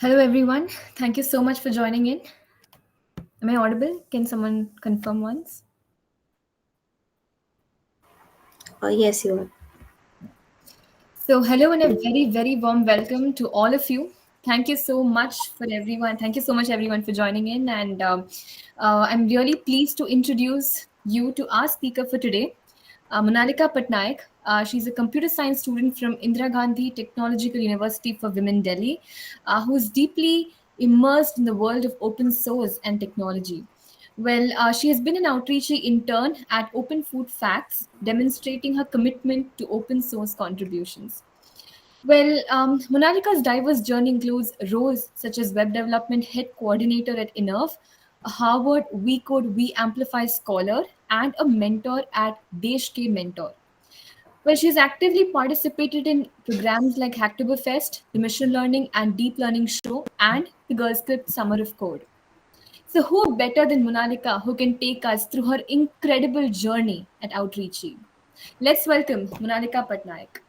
Hello, everyone. Thank you so much for joining in. Am I audible? Can someone confirm once? Yes, you are. So, hello and a very, very warm welcome to all of you. Thank you so much for everyone. Thank you so much, everyone, for joining in. And I'm really pleased to introduce you to our speaker for today, Monalika Patnaik. She's a computer science student from Indira Gandhi Technological University for Women, Delhi, who's deeply immersed in the world of open source and technology. She has been an outreach intern at Open Food Facts, demonstrating her commitment to open source contributions. Monalika's diverse journey includes roles such as web development head coordinator at Enough, a Harvard We Code We Amplify scholar, and a mentor at Desh Mentor. She's actively participated in programs like Hacktoberfest, the Machine Learning and Deep Learning Show, and the Girl Script Summer of Code. So, who better than Monalika who can take us through her incredible journey at Outreachy? Let's welcome Monalika Patnaik.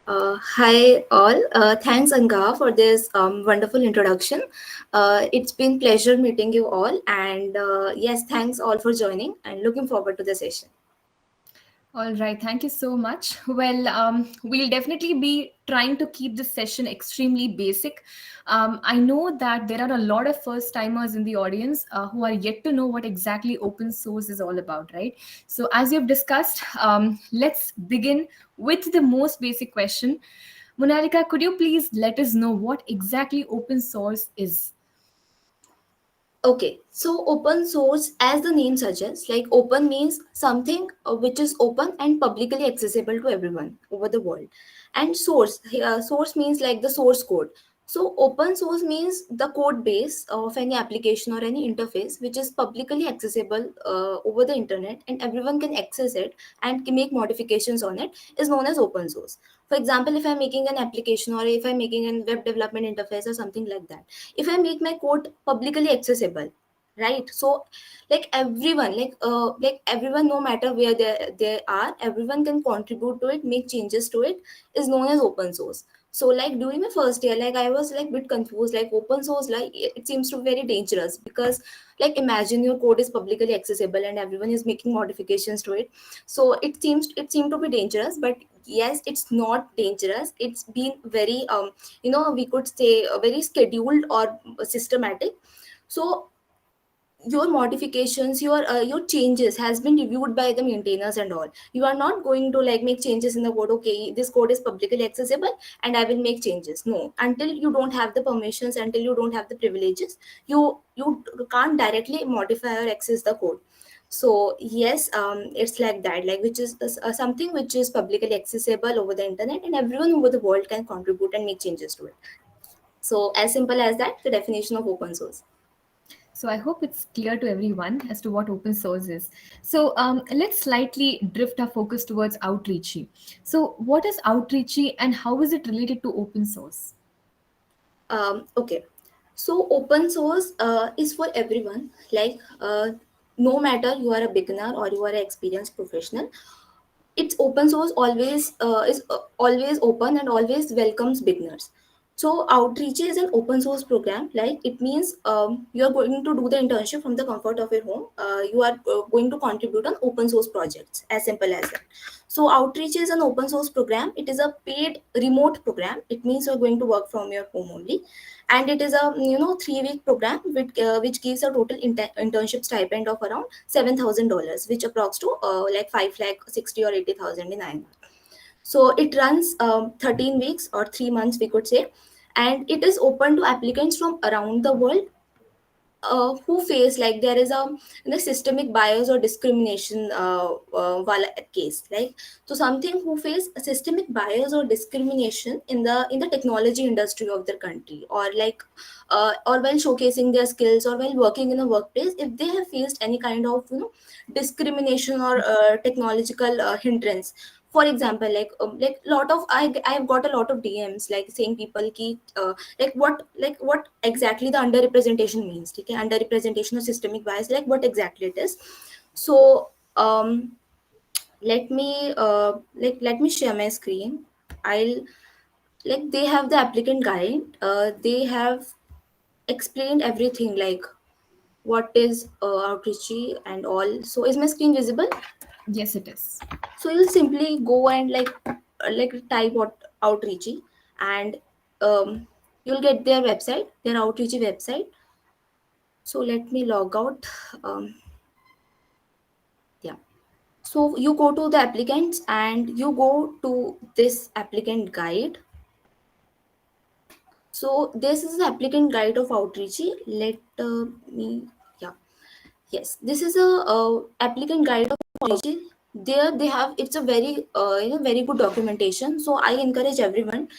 Hi all. Thanks Anga for this wonderful introduction. It's been pleasure meeting you all, and yes, thanks all for joining. And looking forward to the session. All right, thank you so much. We'll definitely be trying to keep this session extremely basic. I know that there are a lot of first timers in the audience who are yet to know what exactly open source is all about, right? So, as you've discussed, let's begin with the most basic question. Monalika, could you please let us know what exactly open source is? Okay, so open source, as the name suggests, like open means something which is open and publicly accessible to everyone over the world. And source means like the source code. So open source means the code base of any application or any interface which is publicly accessible over the internet and everyone can access it and can make modifications on it is known as open source. For example, if I'm making an application or if I'm making a web development interface or something like that, if I make my code publicly accessible, right? So like everyone, like everyone, no matter where they are, everyone can contribute to it, make changes to it, is known as open source. So like during my first year, like I was like bit confused, like open source, like it seems to be very dangerous because like imagine your code is publicly accessible and everyone is making modifications to it. So it seemed to be dangerous, but yes, it's not dangerous. It's been very we could say very scheduled or systematic. So your modifications, your changes has been reviewed by the maintainers and all. You are not going to like make changes in the code. Okay, this code is publicly accessible and I will make changes. No, until you don't have the permissions, until you don't have the privileges, you can't directly modify or access the code. So yes, it's like that, like which is something which is publicly accessible over the internet and everyone over the world can contribute and make changes to it. So as simple as that, the definition of open source. So I hope it's clear to everyone as to what open source is. So let's slightly drift our focus towards Outreachy. So what is Outreachy and how is it related to open source? Okay, so open source is for everyone. Like, no matter you are a beginner or you are an experienced professional, it's open source always is always open and always welcomes beginners. So outreach is an open source program. Like it means you are going to do the internship from the comfort of your home. You are going to contribute on open source projects, as simple as that. So outreach is an open source program. It is a paid remote program. It means you're going to work from your home only, and it is a 3-week program which gives a total internship stipend of around $7,000, which approx to like 5 lakh 60 or 80,000 in INR. So it runs 13 weeks or 3 months, we could say, and it is open to applicants from around the world who face like there is a systemic bias or discrimination wala case, like so something who face a systemic bias or discrimination in the technology industry of their country, or like or while showcasing their skills or while working in a workplace, if they have faced any kind of discrimination or technological hindrance. For example, like lot of I've got a lot of DMs like saying people ki what exactly the underrepresentation means. Okay, underrepresentation or systemic bias, like what exactly it is. So let me let me share my screen. I'll like they have the applicant guide. They have explained everything, like what is outreachy and all. So is my screen visible? Yes, it is. So you'll simply go and like type what outreachy, and you'll get their website, their outreachy website. So let me log out. um, yeah. So you go to the applicants and you go to this applicant guide. So this is the applicant guide of outreachy. Let me, yeah, yes, this is a applicant guide of outreachy. There they have, it's a very very good documentation. So I encourage everyone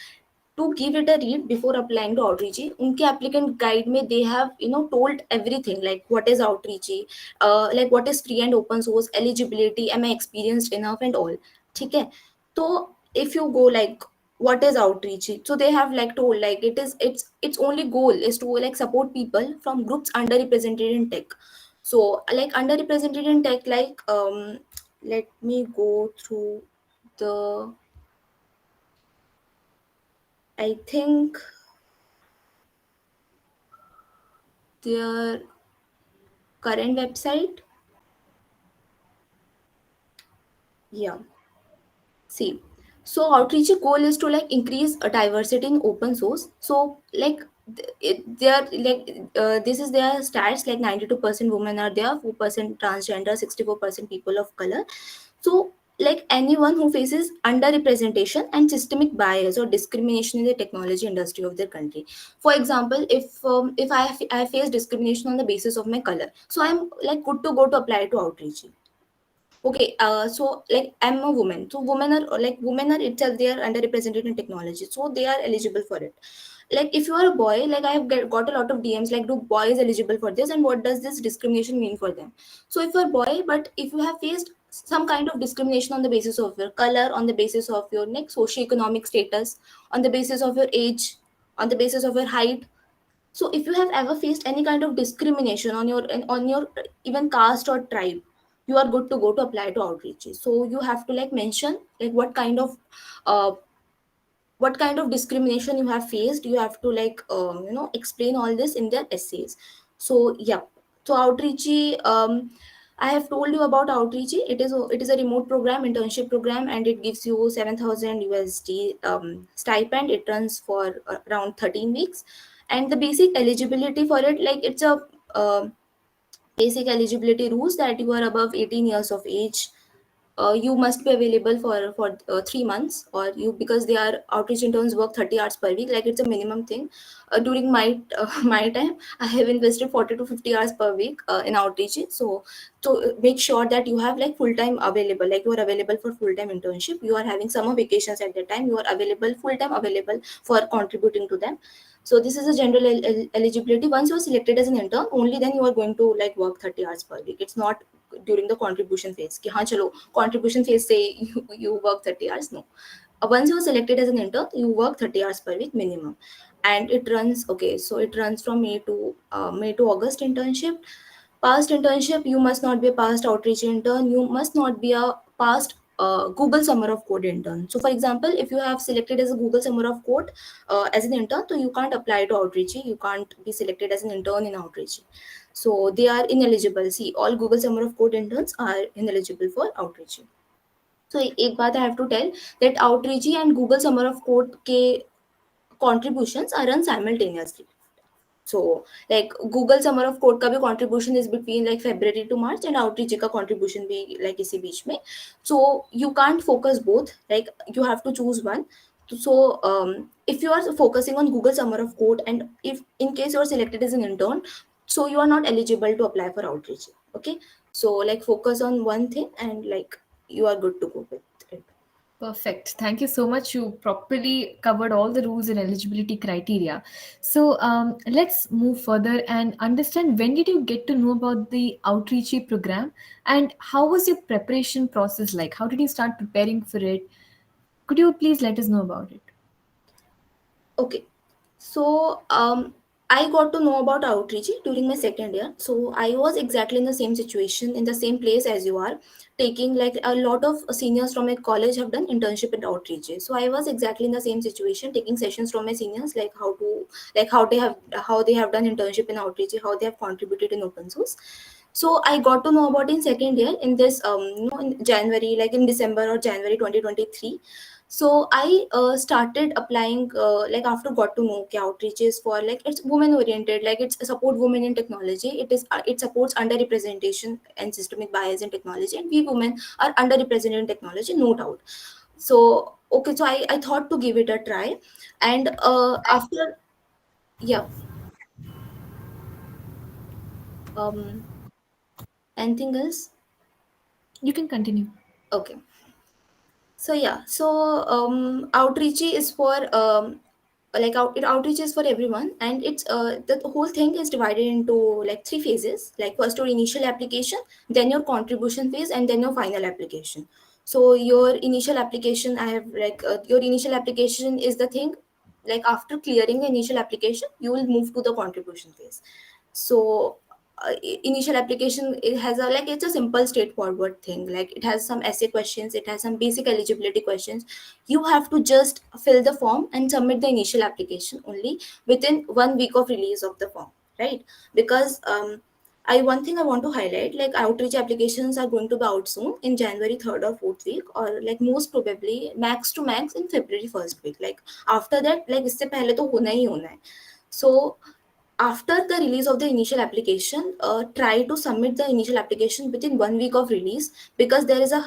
to give it a read before applying to outreachy. उनके applicant guide में they have told everything, like what is outreachy, like what is free and open source, eligibility, am I experienced enough and all. ठीक है. तो if you go like what is outreachy, so they have like told like its only goal is to like support people from groups underrepresented in tech. So like underrepresented in tech, like let me go through the, I think their current website. Yeah. See, so outreach goal is to like increase a diversity in open source. So like they are like this is their stats, like 92% women are there, 4% transgender, 64% people of color. So like anyone who faces underrepresentation and systemic bias or discrimination in the technology industry of their country. For example, if I face discrimination on the basis of my color, so I'm like good to go to apply to outreach. Okay, so like I'm a woman. So women are itself, they are underrepresented in technology, so they are eligible for it. Like if you are a boy, like I have got a lot of DMs like, do boys eligible for this and what does this discrimination mean for them? So if you're a boy, but if you have faced some kind of discrimination on the basis of your color, on the basis of your like socioeconomic status, on the basis of your age, on the basis of your height, so if you have ever faced any kind of discrimination on your even caste or tribe, you are good to go to apply to outreach. So you have to like mention like uh, what kind of discrimination you have faced. You have to like explain all this in their essays. So yeah. So outreach, I have told you about outreach. It is a remote program, internship program, and it gives you 7,000 USD stipend. It runs for around 13 weeks, and the basic eligibility for it, like it's a basic eligibility rules that you are above 18 years of age. You must be available for 3 months, or you, because they are outreach interns work 30 hours per week, like it's a minimum thing. During my my time, I have invested 40 to 50 hours per week in outreach. So make sure that you have like full time available, like you are available for full time internship, you are having summer vacations at that time, you are available full time available for contributing to them. So this is a general eligibility. Once you are selected as an intern, only then you are going to like work 30 hours per week. It's not during the contribution phase कि हाँ चलो contribution phase say you work 30 hours. No. Once you are selected as an intern, you work 30 hours per week minimum. And it runs, okay, so it runs from May to August internship. Past internship, you must not be a past outreach intern, you must not be a past Google Summer of Code intern. So for example, if you have selected as a Google Summer of Code as an intern, so you can't apply to outreach, you can't be selected as an intern in outreach. So they are ineligible. See, all Google Summer of Code interns are ineligible for outreach. So एक बात I have to tell that outreach and Google Summer of Code के contributions are run simultaneously. So like Google Summer of Code का भी contribution is between like February to March, and outreach का contribution भी like इसी बीच में. So you can't focus both, like you have to choose one. So if you are focusing on Google Summer of Code, and if in case you are selected as an intern, so you are not eligible to apply for outreach. Okay, so like focus on one thing and like you are good to go with it. Perfect. Thank you so much. You properly covered all the rules and eligibility criteria. So let's move further and understand, when did you get to know about the Outreachy program, and how was your preparation process like? How did you start preparing for it? Could you please let us know about it? Okay, so I got to know about Outreach during my second year. So I was exactly in the same situation, in the same place as you are, taking like a lot of seniors from my college have done internship in Outreach. So I was exactly in the same situation, taking sessions from my seniors, like how they have done internship in Outreach, how they have contributed in open source. So I got to know about in second year in this in January, like in December or January 2023. So I started applying like after got to know कि outreach is for like it's women oriented, like it's support women in technology. It supports underrepresentation and systemic bias in technology, and we women are underrepresented in technology, no doubt. So okay, so I thought to give it a try, and after, yeah, um anything else? You can continue. Okay. So yeah, so outreach is for outreach is for everyone, and it's the whole thing is divided into like three phases. Like first your initial application, then your contribution phase, and then your final application. So your initial application, I have like your initial application is the thing. Like after clearing the initial application, you will move to the contribution phase. So initial application, it has a like it's a simple straightforward thing, like it has some essay questions, it has some basic eligibility questions. You have to just fill the form and submit the initial application only within 1 week of release of the form, right? Because one thing I want to highlight, like outreach applications are going to be out soon in January 3rd or 4th week, or like most probably max to max in February 1st week. Like after that, like इससे पहले तो होना ही होना है. So after the release of the initial application, try to submit the initial application within 1 week of release, because there is a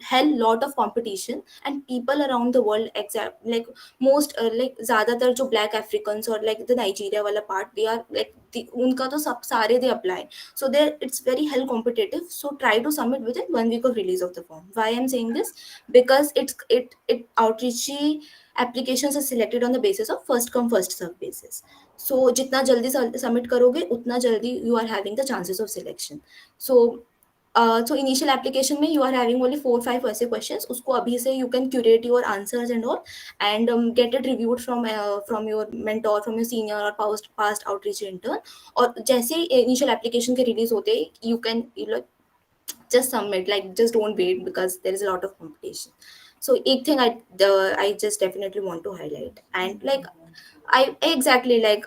hell lot of competition, and people around the world, exact like most like ज़्यादातर जो black Africans or like the Nigeria वाला part, they are like उनका तो सब सारे they apply, so there it's very hell competitive. So try to submit within 1 week of release of the form. Why I'm saying this? Because it outreach applications are selected on the basis of first come first serve basis. सो जितना जल्दी submit करोगे उतना जल्दी you are having the chances of selection. So so initial application में you are having only 4-5 ऐसे questions, उसको अभी से you can curate your answers and all, and get it reviewed from your mentor, from your senior और past outreach intern. और जैसे ही initial application के रिलीज होते you can just submit, like just don't wait, because there is a lot of competition. So एक thing I just definitely want to highlight, and like I exactly like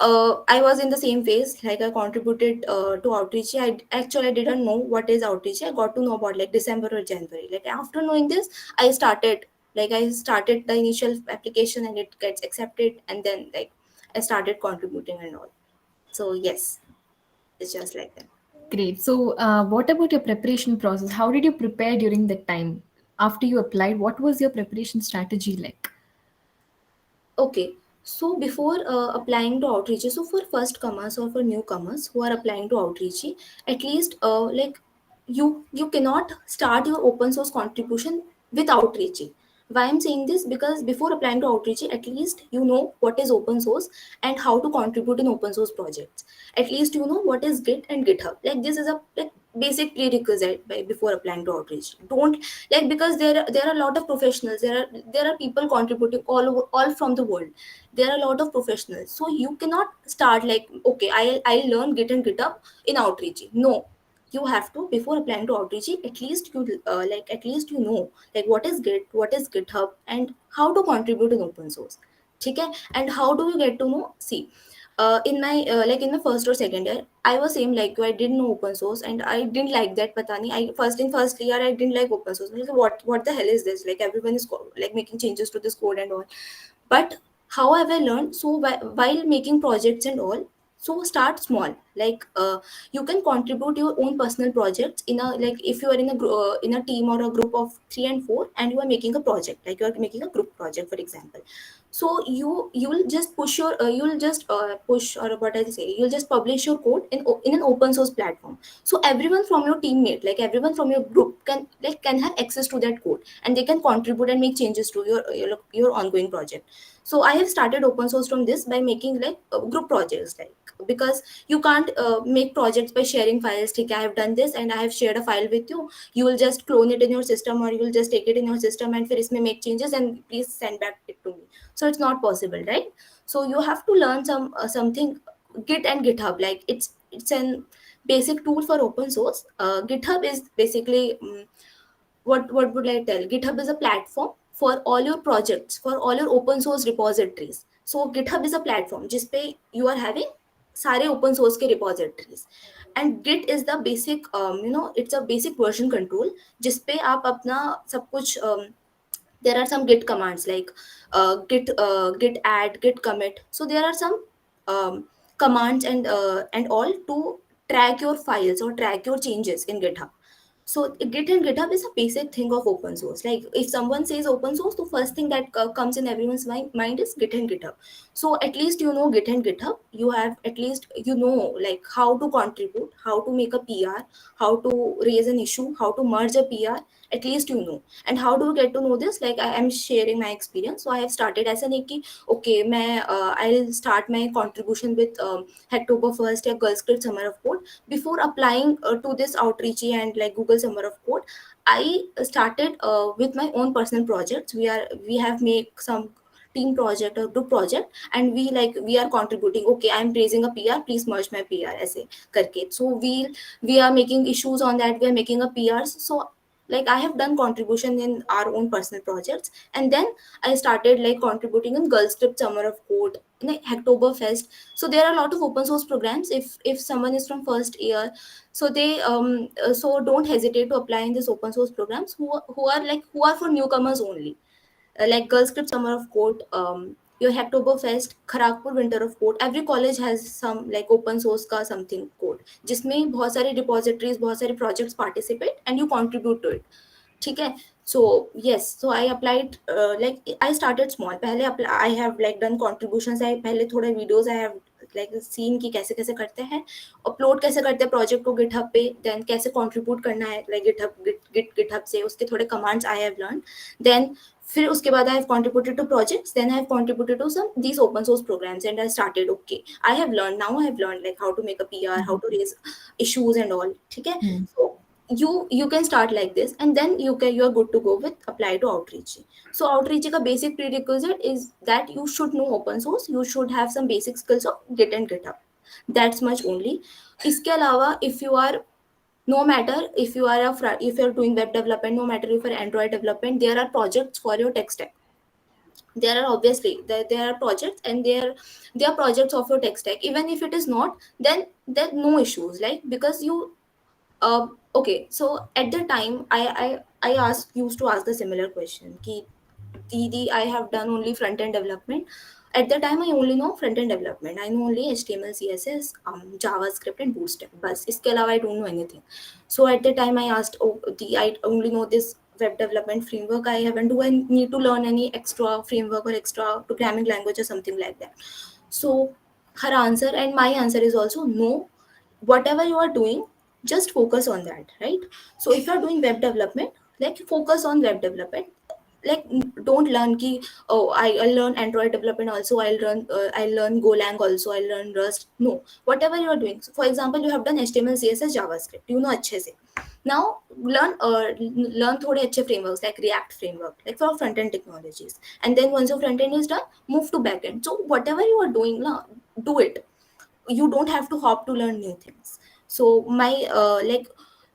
I was in the same phase. Like I contributed to outreach. I didn't know what is outreach. I got to know about like December or January. Like after knowing this, I started the initial application and it gets accepted, and then like I started contributing and all. So yes, it's just like that. Great. So, what about your preparation process? How did you prepare during that time? After you applied, what was your preparation strategy like? Okay, so before applying to outreach, so for first comers or for newcomers who are applying to outreach, at least like you cannot start your open source contribution with outreach. Why I'm saying this? Because before applying to outreach, at least you know what is open source and how to contribute in open source projects. At least you know what is Git and GitHub. Like this is a like basic prerequisite by before applying to outreach. Don't like, because there are a lot of professionals, there are people contributing all from the world. There are a lot of professionals, so you cannot start like, okay, I'll learn Git and GitHub in outreach. No, you have to, before applying to outreach, at least you at least you know like what is Git, what is GitHub, and how to contribute in open source. Okay, and how do you get to know? See, in my like in my first or second year, I was same like you. I didn't know open source, and I didn't like that. Pata nahi. First year, I didn't like open source. Like, what the hell is this? Like everyone is like making changes to this code and all. But how have I learned? So while making projects and all, so start small. Like you can contribute your own personal projects in a, like if you are in a team or a group of 3 and 4, and you are making a project, like you are making a group project, for example. So you will just push your you'll just push, or what I say, you'll just publish your code in an open source platform. So everyone from your teammate, like everyone from your group can have access to that code, and they can contribute and make changes to your ongoing project. So I have started open source from this by making like group projects, like because you can't make projects by sharing files. ठीक है, I have done this and I have shared a file with you. You will just clone it in your system, or you will just take it in your system and फिर इसमें make changes and please send back it to me. So it's not possible, right? So you have to learn something. Git and GitHub, like it's an basic tool for open source. GitHub is basically what would I tell? GitHub is a platform for all your projects, for all your open source repositories. So GitHub is a platform जिसपे you are having सारे open source के repositories. And Git is the basic, it's a basic version control जिसपे आप अपना सब कुछ there are some git commands like git add, git commit. So there are some commands and all to track your files or track your changes in GitHub. So Git and GitHub is a basic thing of open source. Like if someone says open source, the first thing that comes in everyone's mind is Git and GitHub. So at least you know Git and GitHub. You have at least like how to contribute, how to make a PR, how to raise an issue, how to merge a PR. At least you know. And how do you get to know this? Like I am sharing my experience. So I have started as an कि okay, I'll start my contribution with Hacktoberfest या Girl Script Summer of Code. Before applying to this Outreachy and like Google Summer of Code, I started with my own personal projects. We have made some team project or group project, and we are contributing. Okay, I'm raising a PR, please merge my PR ऐसे करके. So we are making issues on that. We are making a PRs. So like I have done contribution in our own personal projects, and then I started like contributing in Girl Script Summer of Code, like Hacktoberfest. So there are a lot of open source programs. If someone is from first year, so they so don't hesitate to apply in these open source programs who are for newcomers only. Like Girl Script Summer of Code, your Hacktoberfest, Kharagpur Winter of Code. Every college has some like open source का something code जिसमें बहुत सारे repositories, बहुत सारे projects participate and you contribute to it. ठीक है. So yes, so I applied, like I started small. पहले I have like done contributions. I पहले थोड़े videos I have like seen कि कैसे कैसे करते हैं, upload कैसे करते हैं project को GitHub पे, then कैसे contribute करना है like GitHub से, उसके थोड़े commands I have learned. Then फिर उसके बाद I have contributed to projects, then I have contributed to some these open source programs, and I started, okay, I have learned, now I have learned like how to make a PR, how to raise issues and all. ठीक है. So you can start like this, and then you are good to go with apply to Outreach. So Outreach का basic prerequisite is that you should know open source, you should have some basic skills of Git and GitHub. That's much only. इसके अलावा if you are, no matter if you are if you are doing web development, no matter if you are Android development, there are projects for your tech stack. There are obviously there are projects, and there are projects of your tech stack. Even if it is not, then there are no issues, like because you okay. So at the time I used to ask the similar question ki Didi, I have done only front end development. At the time, I only know front end development. I know only HTML, CSS, JavaScript, and Bootstrap. But इसके अलावा I don't know anything. So at the time, I asked, oh, I only know this web development framework. I haven't. Do I need to learn any extra framework or extra programming language or something like that? So her answer and my answer is also no. Whatever you are doing, just focus on that, right? So if you are doing web development, like focus on web development. Like don't learn ki, oh, I'll learn Android development also, I'll learn Golang also, I'll learn Rust. No, whatever you are doing. So for example, you have done HTML, CSS, JavaScript, you know अच्छे से. Now learn थोड़े अच्छे frameworks like React framework, like for front end technologies. And then once your front end is done, move to back end. So whatever you are doing now, do it. You don't have to hop to learn new things. So my like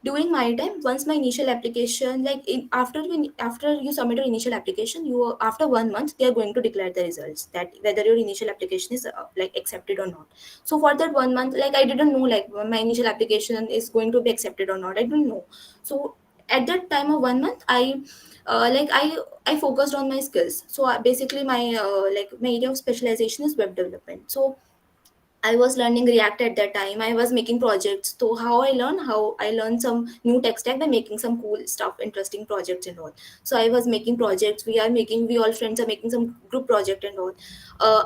during my time, once my initial application, like after you submit your initial application, you after 1 month they are going to declare the results that whether your initial application is like accepted or not. So for that 1 month, like I didn't know like my initial application is going to be accepted or not, I didn't know. So at that time of 1 month, like I focused on my skills. So basically my like my area of specialization is web development. So I was learning React at that time. I was making projects. So how I learned some new tech stack by making some cool stuff, interesting projects and all. So I was making projects. We all friends are making some group project and all.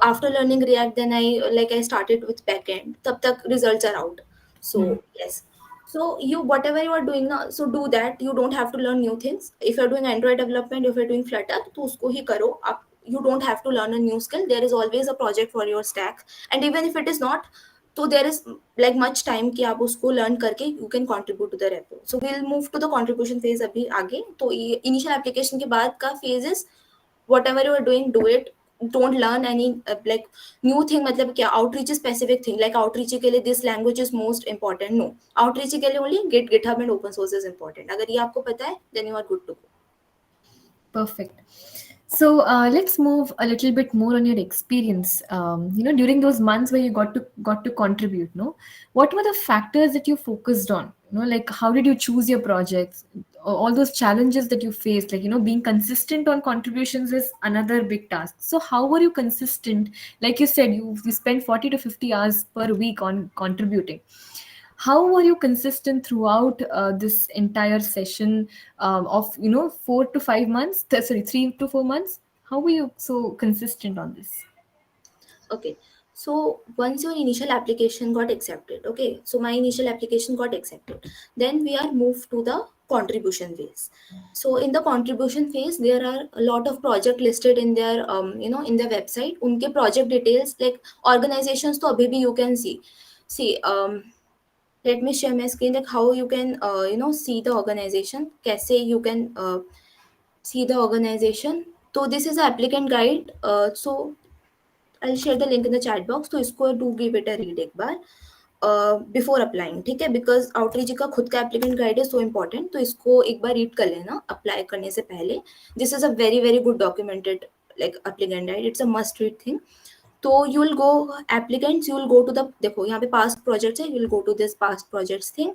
After learning React, then I started with backend. Tab tak results are out. So yes. So you whatever you are doing now, so do that. You don't have to learn new things. If you're doing Android development, if you're doing Flutter, तो उसको ही करो. You don't have to learn a new skill. There is always a project for your stack, and even if it is not, तो there is like much time कि आप उसको learn करके you can contribute to the repo. So will move to the contribution phase अभी आगे. तो initial application के बाद का phase is whatever you are doing, do it. Don't learn any like new thing. मतलब क्या outreach specific thing, like outreach के लिए this language is most important. No, outreach के लिए only GitHub and open source is important. अगर ये आपको पता है then you are good to go. Perfect. So let's move a little bit more on your experience. During those months where you got to contribute, no, what were the factors that you focused on? Like how did you choose your projects? All those challenges that you faced, like being consistent on contributions is another big task. So how were you consistent? Like you said, you spend 40 to 50 hours per week on contributing. How were you consistent throughout this entire session of 4 to 5 months? Sorry, 3 to 4 months. How were you so consistent on this? Okay, so once your initial application got accepted, okay, so my initial application got accepted, then we are moved to the contribution phase. So in the contribution phase, there are a lot of project listed in their in their website. उनके project details like organizations तो अभी भी you can see. Let me share my screen like how you can see the organization. कैसे you can see the organization. So this is the applicant guide. So I'll share the link in the chat box. तो इसको do give it a read एक बार before applying. ठीक है, because outreach का खुद का applicant guide is so important. तो इसको एक बार रीड कर लेना अप्लाई करने से पहले. This is a very very good documented like applicant guide. It's a must read thing. तो you will go applicants, you will go to the, देखो यहाँ पे पास्ट प्रोजेक्ट्स है, you will go to this past projects thing.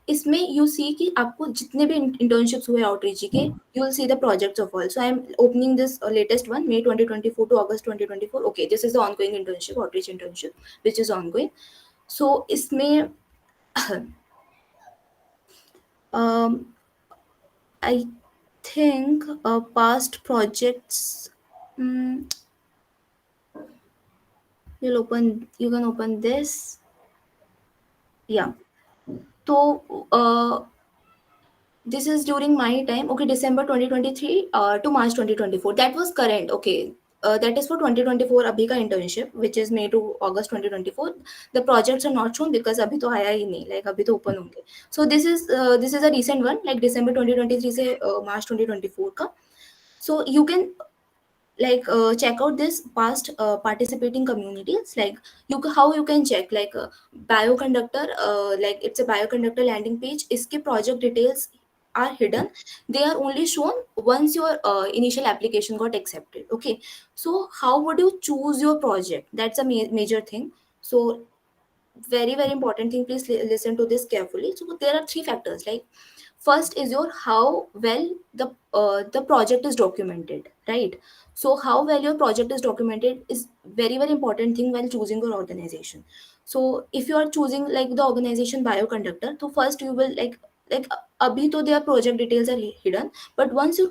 इसमें you see कि आपको जितने भी इंटर्नशिप्स हुए आउटरीच के, you will see the projects of all. So I am opening this latest one, May 2024 to August 2024. Okay, this is the ongoing internship, outreach internship which is ongoing. So इसमें I think past projects. You can open this. Yeah. So this is during my time. Okay, December 2023 to March 2024. That was current. Okay. That is for 2024 अभी का internship, which is May to August 2024. The projects are not shown because अभी तो आया ही नहीं, like अभी तो open होंगे. So this is a recent one, like December 2023 से March 2024 का. So you can like check out this past participating communities. Like how you can check like bioconductor, like it's a bioconductor landing page. Iske project details are hidden. They are only shown once your initial application got accepted. Okay, so how would you choose your project? That's a major thing. So very very important thing, please listen to this carefully. So there are three factors. Like first is your how well the project is documented, right? So how well your project is documented is very very important thing while choosing your organization. So if you are choosing like the organization bioconductor, so first you will like अभी तो their project details are hidden, but once your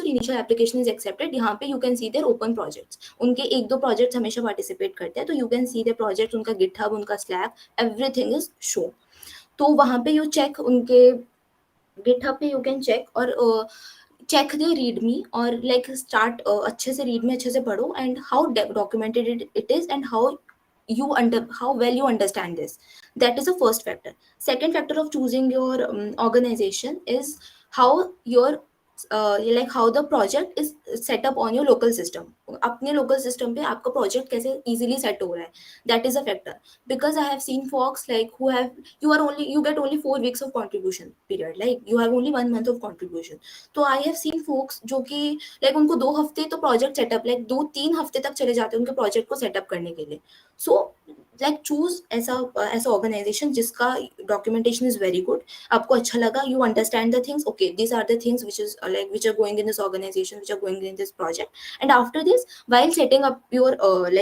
initial application is accepted, यहाँ पे you can see their open projects. उनके एक दो projects हमेशा participate करते हैं, तो you can see their projects, उनका GitHub, उनका Slack, everything is shown. तो वहाँ पे you check उनके GitHub पे you can check और check the readme और like start अच्छे से readme अच्छे से पढ़ो and how documented it is and how how well you understand this. That is the first factor. Second factor of choosing your organization is how your like how the project is set up on your local system. अपने local system पे आपका project कैसे easily set हो रहा है, that is a factor. Because I have seen folks like who have you get only 4 weeks of contribution period, like you have only 1 month of contribution. तो I have seen folks जो कि like उनको 2 हफ्ते तो project setup like 2-3 हफ्ते तक चले जाते हैं उनके project को setup करने के लिए. So like choose ऐसा organization जिसका documentation is very good, आपको अच्छा लगा, you understand the things. Okay, these are the things which are going in this organization, which are going in this project. And after this, while setting up your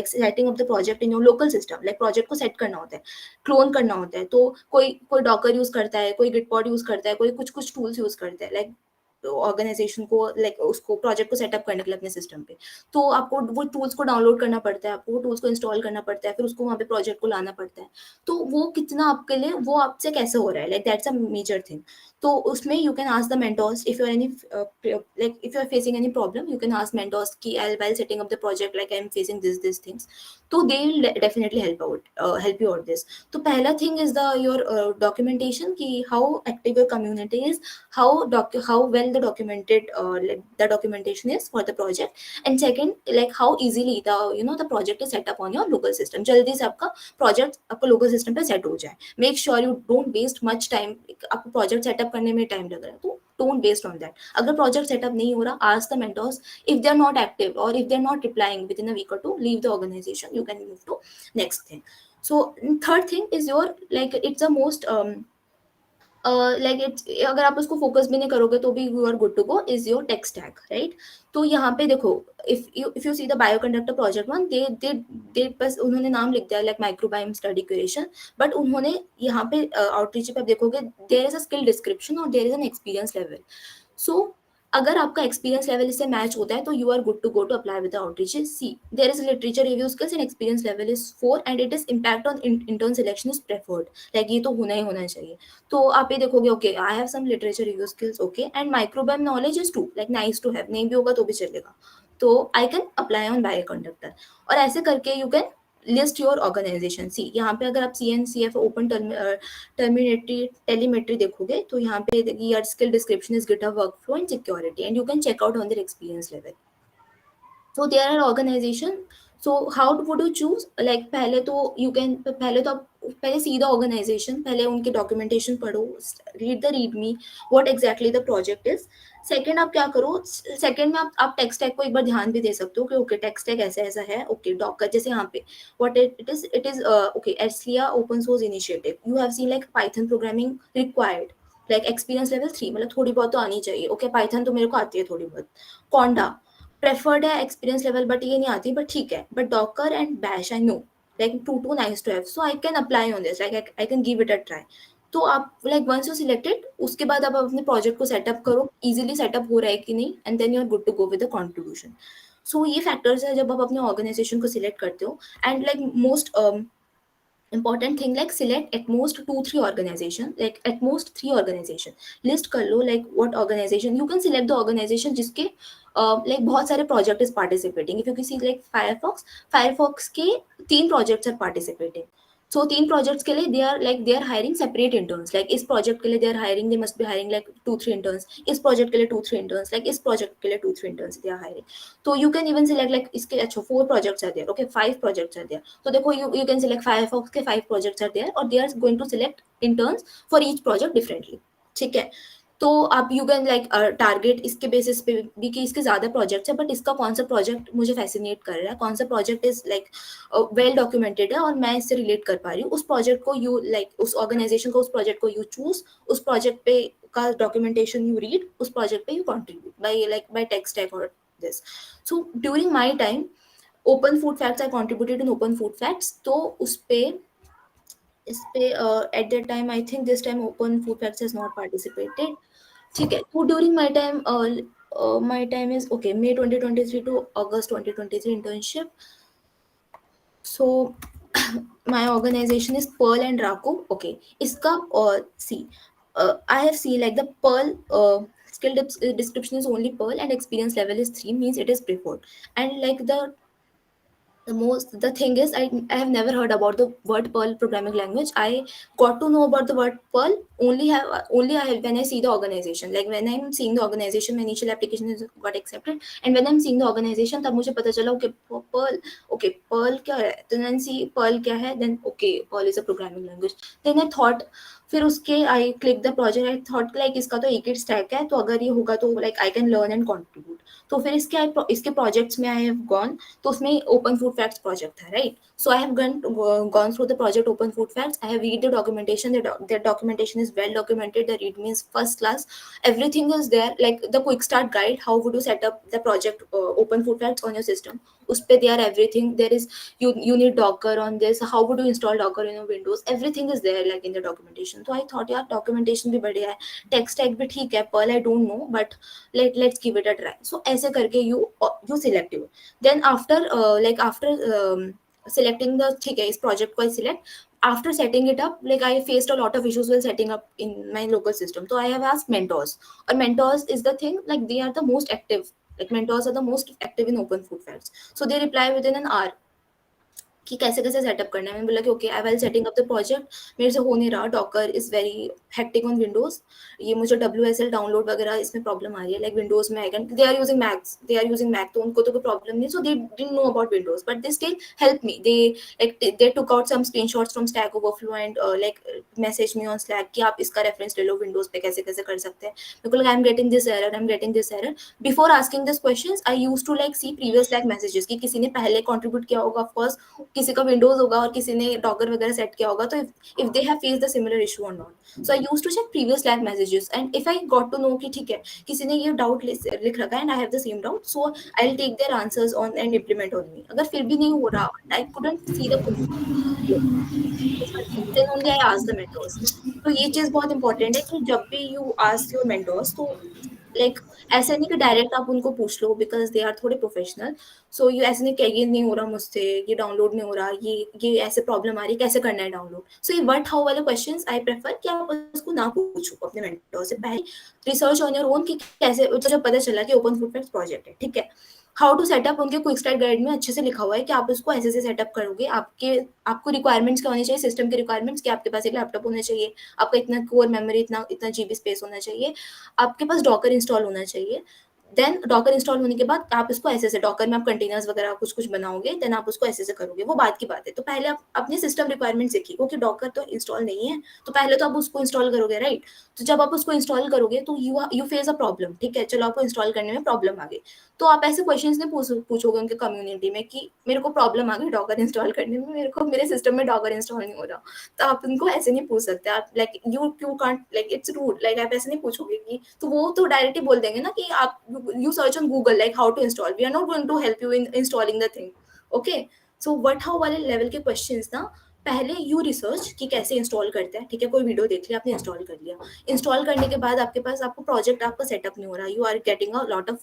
setting up the project in your local system, like project को set करना होता है, clone करना होता है, तो कोई docker use करता है, कोई gitpod use करता है, कोई कुछ tools use करता है, like ऑर्गेनाइजेशन को लाइक उसको प्रोजेक्ट को सेटअप करने के लिए अपने सिस्टम पे. तो आपको वो टूल्स को डाउनलोड करना पड़ता है, आपको वो टूल्स को इंस्टॉल करना पड़ता है, फिर उसको वहाँ पे प्रोजेक्ट को लाना पड़ता है. तो वो कितना आपके लिए वो आपसे कैसे हो रहा है, like that's a major thing. तो उसमें you can ask the mentors if you're any like if you're facing any problem, you can ask mentors ki while setting up the project, like I'm facing these things. So they will definitely help you out this. So pehla thing is the your documentation, ki how active your community is, how well the documented like the documentation is for the project. And second, like how easily the the project is set up on your local system, jaldi se आपका project आपका local system पे set हो जाए. Make sure you don't waste much time. आपको project setup करने में time लग रहा है तो डोंट वेस्ट ऑन दैट. अगर प्रोजेक्ट सेटअप नहीं हो रहा, ask the mentors. If they are not active और if they are not replying within a week और two, leave the organisation, you can move to next thing. So third thing is your, like it's the most like it's, अगर आप उसको focus भी नहीं करोगे तो भी you are good to go, is your tech stack, right. तो यहाँ पे देखो, if you see the bioconductor project one, they बस उन्होंने नाम लिख दिया like microbiome study curation. But उन्होंने यहाँ पे आउटरीच पे आप देखोगे there is a skill description और there is an experience level. So अगर आपका एक्सपीरियंस लेवल इससे मैच होता है तो you are good to go to apply with the outreach. See there is literature review skills and experience level is 4 and it is impact on intern selection is preferred. Like ये तो होना ही चाहिए. तो आप ये देखोगे, okay I have some literature review skills, okay, and microbiome knowledge is two like nice to have, नहीं भी होगा तो भी चलेगा, तो I can apply on bioconductor. और ऐसे करके you can list your organisation. See यहाँ पे अगर आप CNCF ओपन टर्मिनेटरी टेलीमेट्री देखोगे तो यहाँ पे your skill description is GitHub workflow and security and you can check out on their experience level. So there are organization. So how would you choose? Like पहले तो you can, पहले तो आप पहले see the organization, पहले उनके documentation पढ़ो, read the readme, what exactly the project is. Second आप क्या करो, सेकेंड में आप टेक स्टैक को एक बार ध्यान भी दे सकते हो कि ओके टेक स्टैक ऐसा ऐसा है. ओके डॉकर जैसे यहाँ पे व्हाट इट इज ओके एस्लिया open source initiative, you have seen like python programming required, like experience level 3, मतलब थोड़ी बहुत तो आनी चाहिए. ओके पाइथन तो मेरे को आती है थोड़ी बहुत. कॉन्डा प्रेफर्ड है एक्सपीरियंस लेवल, बट ये नहीं आती, बट ठीक है. But docker and bash I know like two nice to have, so I can apply on this, like I can give it a try. तो आप लाइक वंस यू सिलेक्टेड, उसके बाद आप अपने प्रोजेक्ट को सेटअप करो, इजीली सेटअप हो रहा है कि नहीं, and then you are good to go with the contribution. So ये फैक्टर्स है जब आप अपने ऑर्गेनाइजेशन को सिलेक्ट करते हो. And like most important thing, like select at most 2-3 organization, like at most 3 organization. list कर लो like what organization you can select, the organization जिसके like बहुत सारे project is participating. if you can see like Firefox के 3 projects are participating. So 3 projects के लिए they are hiring separate interns. like इस project के लिए they are hiring, they must be hiring like 2-3 interns. इस project के लिए 2-3 interns, like इस project के लिए 2-3 interns they are hiring. So you can even select like इसके अच्छा 4 projects are there, okay 5 projects are there. So देखो you can select Firefox के 5 projects are there, or they are going to select interns for each project differently. ठीक है. तो आप you can like target इसके basis पे भी कि इसके ज़्यादा प्रोजेक्ट्स है, बट इसका कौन सा प्रोजेक्ट मुझे फैसिनेट कर रहा है, कौन सा project is like well documented है और मैं इससे रिलेट कर पा रही हूँ, उस प्रोजेक्ट को यू लाइक उस ऑर्गेनाइजेशन को, उस प्रोजेक्ट को यू चूज, उस प्रोजेक्ट पे का डॉक्यूमेंटेशन यू रीड, उस प्रोजेक्ट पे you contribute by tech stack और this. So during my time open food facts, I contributed in open food facts. तो उस पे इस पे at that time I think this time open food facts has not participated. ठीक है. तो during my time is okay May 2023 to August 2023 internship. So my organization is Pearl and Raku. Okay, इसका see I have seen like the Pearl description is only Pearl and experience level is 3, means it is preferred. And like the thing is, I have never heard about the word Perl programming language. I got to know about the word Perl only I have when I see the organization. Like when I'm seeing the organization, my initial application is got accepted, and when I'm seeing the organization, तब मुझे पता चला okay Perl क्या है, then I see Perl क्या है, then okay Perl is a programming language. Then I thought, फिर उसके I click the project, I thought like इसका तो एक ही स्टैक है, तो अगर ये होगा तो like I can learn and contribute. तो फिर इसके प्रोजेक्ट्स में आई हैव गॉन. तो उसमें ओपन फूड फैक्ट्स प्रोजेक्ट था, right. So I have gone through the project open food facts. I have read the documentation. The documentation is well documented, the read means first class, everything is there, like the quick start guide, how would you set up the project open food facts on your system. उस पे there everything there is. You need docker on this, how would you install docker in your windows, everything is there like in the documentation. So I thought यार documentation भी बढ़िया है, text stack भी ठीक है, Perl I don't know, but let's give it a try. So ऐसे करके you select you. Then after selecting the, ठीक है इस project को I select. after setting it up, like I faced a lot of issues while setting up in my local system. So I have asked mentors, or mentors is the thing, like they are the most active, like mentors are the most active in open food facts. So they reply within an hour कि कैसे कैसे setup करना है। मैंने बोला कि okay, I will setting up the project, मेरे से हो नहीं रहा, Docker is very hectic on Windows, ये मुझे WSL डाउनलोड वगैरह इसमें प्रॉब्लम आ रही है, लाइक विंडोज़ में and they are using Macs, they are using Mac, तो उनको तो कोई प्रॉब्लम नहीं, so they didn't know about Windows but they still help me, they like they took out some screenshots from Stack Overflow and like message me on Slack कि आप इसका reference ले लो, Windows पे कैसे कैसे कर सकते हैं। मेरे को लगा I am getting this error, I am getting this error. Before asking this questions I used to like see previous like messages कि किसी ने पहले कंट्रीब्यूट किया होगा, ऑफ कोर्स किसी का विंडोज होगा और किसी ने डॉगर वगैरह सेट किया होगा, तो if they have face the similar issue और not, so I used to check previous lag messages and if I got to know कि ठीक है किसी ने ये डाउट लिख रखा है and I have the same doubt, so I will take their answers on and implement on me. अगर फिर भी नहीं हो रहा, I couldn't see the then only I ask the mentors. तो ये चीज बहुत इंपॉर्टेंट है कि जब भी यू आस्क योर mentors, तो लाइक ऐसे नहीं कि डायरेक्ट आप उनको पूछ लो बिकॉज दे आर थोड़े प्रोफेशनल। सो ये ऐसे नहीं कि ये नहीं हो रहा मुझसे, ये डाउनलोड नहीं हो रहा, ये ऐसे प्रॉब्लम आ रही है, कैसे करना है डाउनलोड। सो ये व्हाट हाउ वाले क्वेश्चंस आई प्रेफर कि आप उसको ना पूछो अपने मेंटर से, पहले रिसर्च ऑन योर ओन कि कैसे, तो जब पता चला कि ओपन फूड फैक्ट्स प्रोजेक्ट है, ठीक है, हाउ टू सेटअप उनके क्विक स्टार्ट गाइड में अच्छे से लिखा हुआ है कि आप उसको ऐसे से सेटअप करोगे। आपको रिक्वायरमेंट्स क्या होनी चाहिए, सिस्टम के रिक्वायरमेंट्स कि आपके पास एक लैपटॉप होना चाहिए, आपका इतना कोर मेमोरी, इतना इतना जीबी स्पेस होना चाहिए, आपके पास डॉकर इंस्टॉल होना चाहिए। देन डॉकर इंस्टॉल होने के बाद आप इसको ऐसे से डॉकर में आप कंटेनर्स वगैरह कुछ कुछ बनाओगे, देन आप उसको ऐसे से करोगे, वो बात की बात है। तो पहले आप अपने सिस्टम रिक्वायरमेंट देखिए, क्योंकि डॉकर तो इंस्टॉल नहीं है, तो पहले तो आप उसको इंस्टॉल करोगे, राइट। तो जब आप उसको इंस्टॉल करोगे तो यू फेस अ प्रॉब्लम, ठीक है, चलो आपको इंस्टॉल करने में प्रॉब्लम आ गई, तो आप ऐसे क्वेश्चंस नहीं पूछोगे उनके कम्युनिटी में कि मेरे को प्रॉब्लम आ गई डॉकर इंस्टॉल करने में, मेरे सिस्टम में डॉकर इंस्टॉल नहीं हो रहा। तो आप उनको ऐसे नहीं पूछ सकते, आप like you can't, like it's rude, like आप ऐसे नहीं पूछोगे कि, तो वो तो डायरेक्टली बोल देंगे ना कि आप you search on Google like how to install, we are not going to help you in installing the thing. Okay, so what how वाले लेवल के क्वेश्चंस ना, पहले यू रिसर्च कि कैसे इंस्टॉल करते हैं, ठीक है, कोई वीडियो देख लिया आपने, इंस्टॉल कर लिया, इंस्टॉल करने के बाद आपके पास आपको प्रोजेक्ट आपका सेटअप नहीं हो रहा, you are getting a lot of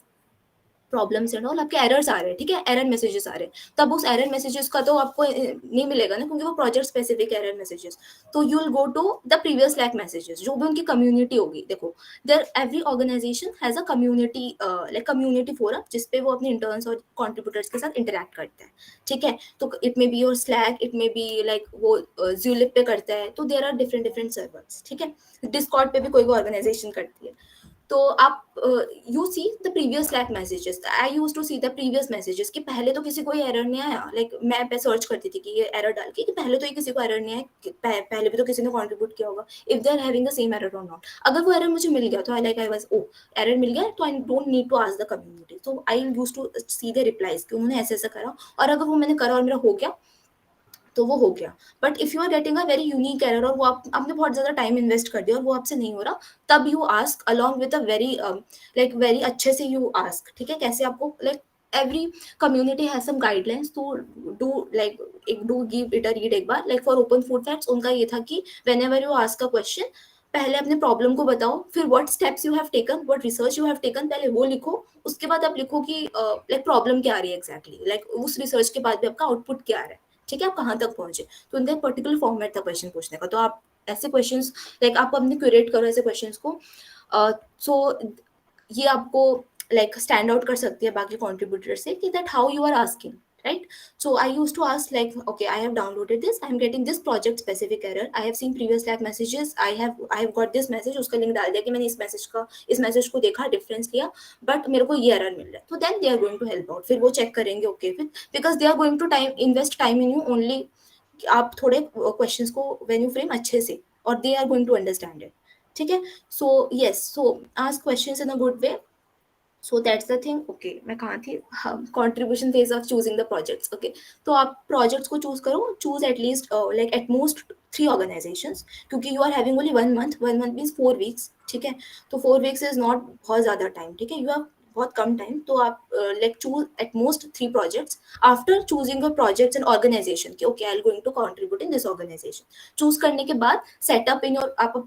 problems and all, आपके एरर्स आ रहे हैं, ठीक है, एरर मैसेजेस आ रहे हैं, तब उस एरर मैसेजेस का तो आपको नहीं मिलेगा ना, क्योंकि वो प्रोजेक्ट स्पेसिफिक एरर मैसेजेस। तो you will go to the previous Slack messages, जो भी उनकी कम्युनिटी होगी। देखो, there every organization has a community, like community forum, जिसपे वो अपने इंटर्न्स और कॉन्ट्रीब्यूटर्स के साथ इंटरेक्ट करते हैं, ठीक है। तो it may be your Slack, it may be like वो ज़ूलिप पे करता है, तो there are different different servers, ठीक है। डिस्कॉर्ड पे भी कोई ऑर्गेनाइजेशन करती है। तो आप you see the previous Slack messages, I use to see the previous messages कि पहले तो किसी को एरर नहीं आया, लाइक मैं पे सर्च करती थी कि ये एरर डाल के कि पहले तो ये किसी को एरर नहीं आया, पहले भी तो किसी ने कंट्रीब्यूट किया होगा, if they are having the same error और नॉट। अगर वो एरर मुझे मिल गया तो आई वाज ओ, एरर मिल गया, तो I don't need to ask the community, तो I use to see the replies कि उन्होंने ऐसे ऐसा करा, और अगर वो मैंने करा और मेरा हो गया तो वो हो गया। But if you are getting a very unique error और वो आपने बहुत ज्यादा टाइम इन्वेस्ट कर दिया और वो आपसे नहीं हो रहा, तब you ask along with a very like very अच्छे से यू आस्क, ठीक है, कैसे आपको like every community has some guidelines to do, like do give it a read एक बार, like for open food facts उनका ये था कि whenever you ask a question, पहले अपने प्रॉब्लम को बताओ, फिर what steps you have taken, what research you have taken, पहले वो लिखो, उसके बाद आप लिखो कि लाइक प्रॉब्लम क्या आ रही है एग्जैक्टली, लाइक उस रिसर्च के बाद भी आपका आउटपुट क्या आ रहा है, ठीक है, आप कहाँ तक पहुंचे। तो उनका एक पर्टिकुलर फॉर्मेट था क्वेश्चन पूछने का, तो आप ऐसे क्वेश्चंस लाइक आप अपने क्यूरेट करो ऐसे क्वेश्चंस को। सो ये आपको लाइक स्टैंड आउट कर सकती है बाकी कॉन्ट्रीब्यूटर से कि that how you are asking, right? So I used to ask like, okay, I have downloaded this, I'm getting this project specific error, I have seen previous lab messages, I have got this message, उसका link डाल दिया कि मैंने इस message को देखा, difference लिया, but मेरे को ये एरर मिल रहा है, तो then they are going to help out, फिर वो चेक करेंगे, ओके, फिर because they are going to time invest time in you only, आप थोड़े क्वेश्चंस को व्हेन यू फ्रेम अच्छे से, और they are going to understand it, ठीक है। So yes, so ask questions in a good way, so that's the thing. Okay, मैं कहाँ थी, हाँ, contribution phase of choosing the projects. Okay, तो आप प्रोजेक्ट्स को चूज करो, choose at least like at most 3 organisations, क्योंकि you are having only 1 month, 1 month means 4 weeks, ठीक है। तो 4 वीक्स इज नॉट बहुत ज़्यादा टाइम, ठीक है, यू हैव बहुत कम टाइम, तो आप like choose at most 3 projects after choosing your projects and organisation कि okay I am going to contribute in this organisation. Choose करने के बाद सेटअप इन योर, आप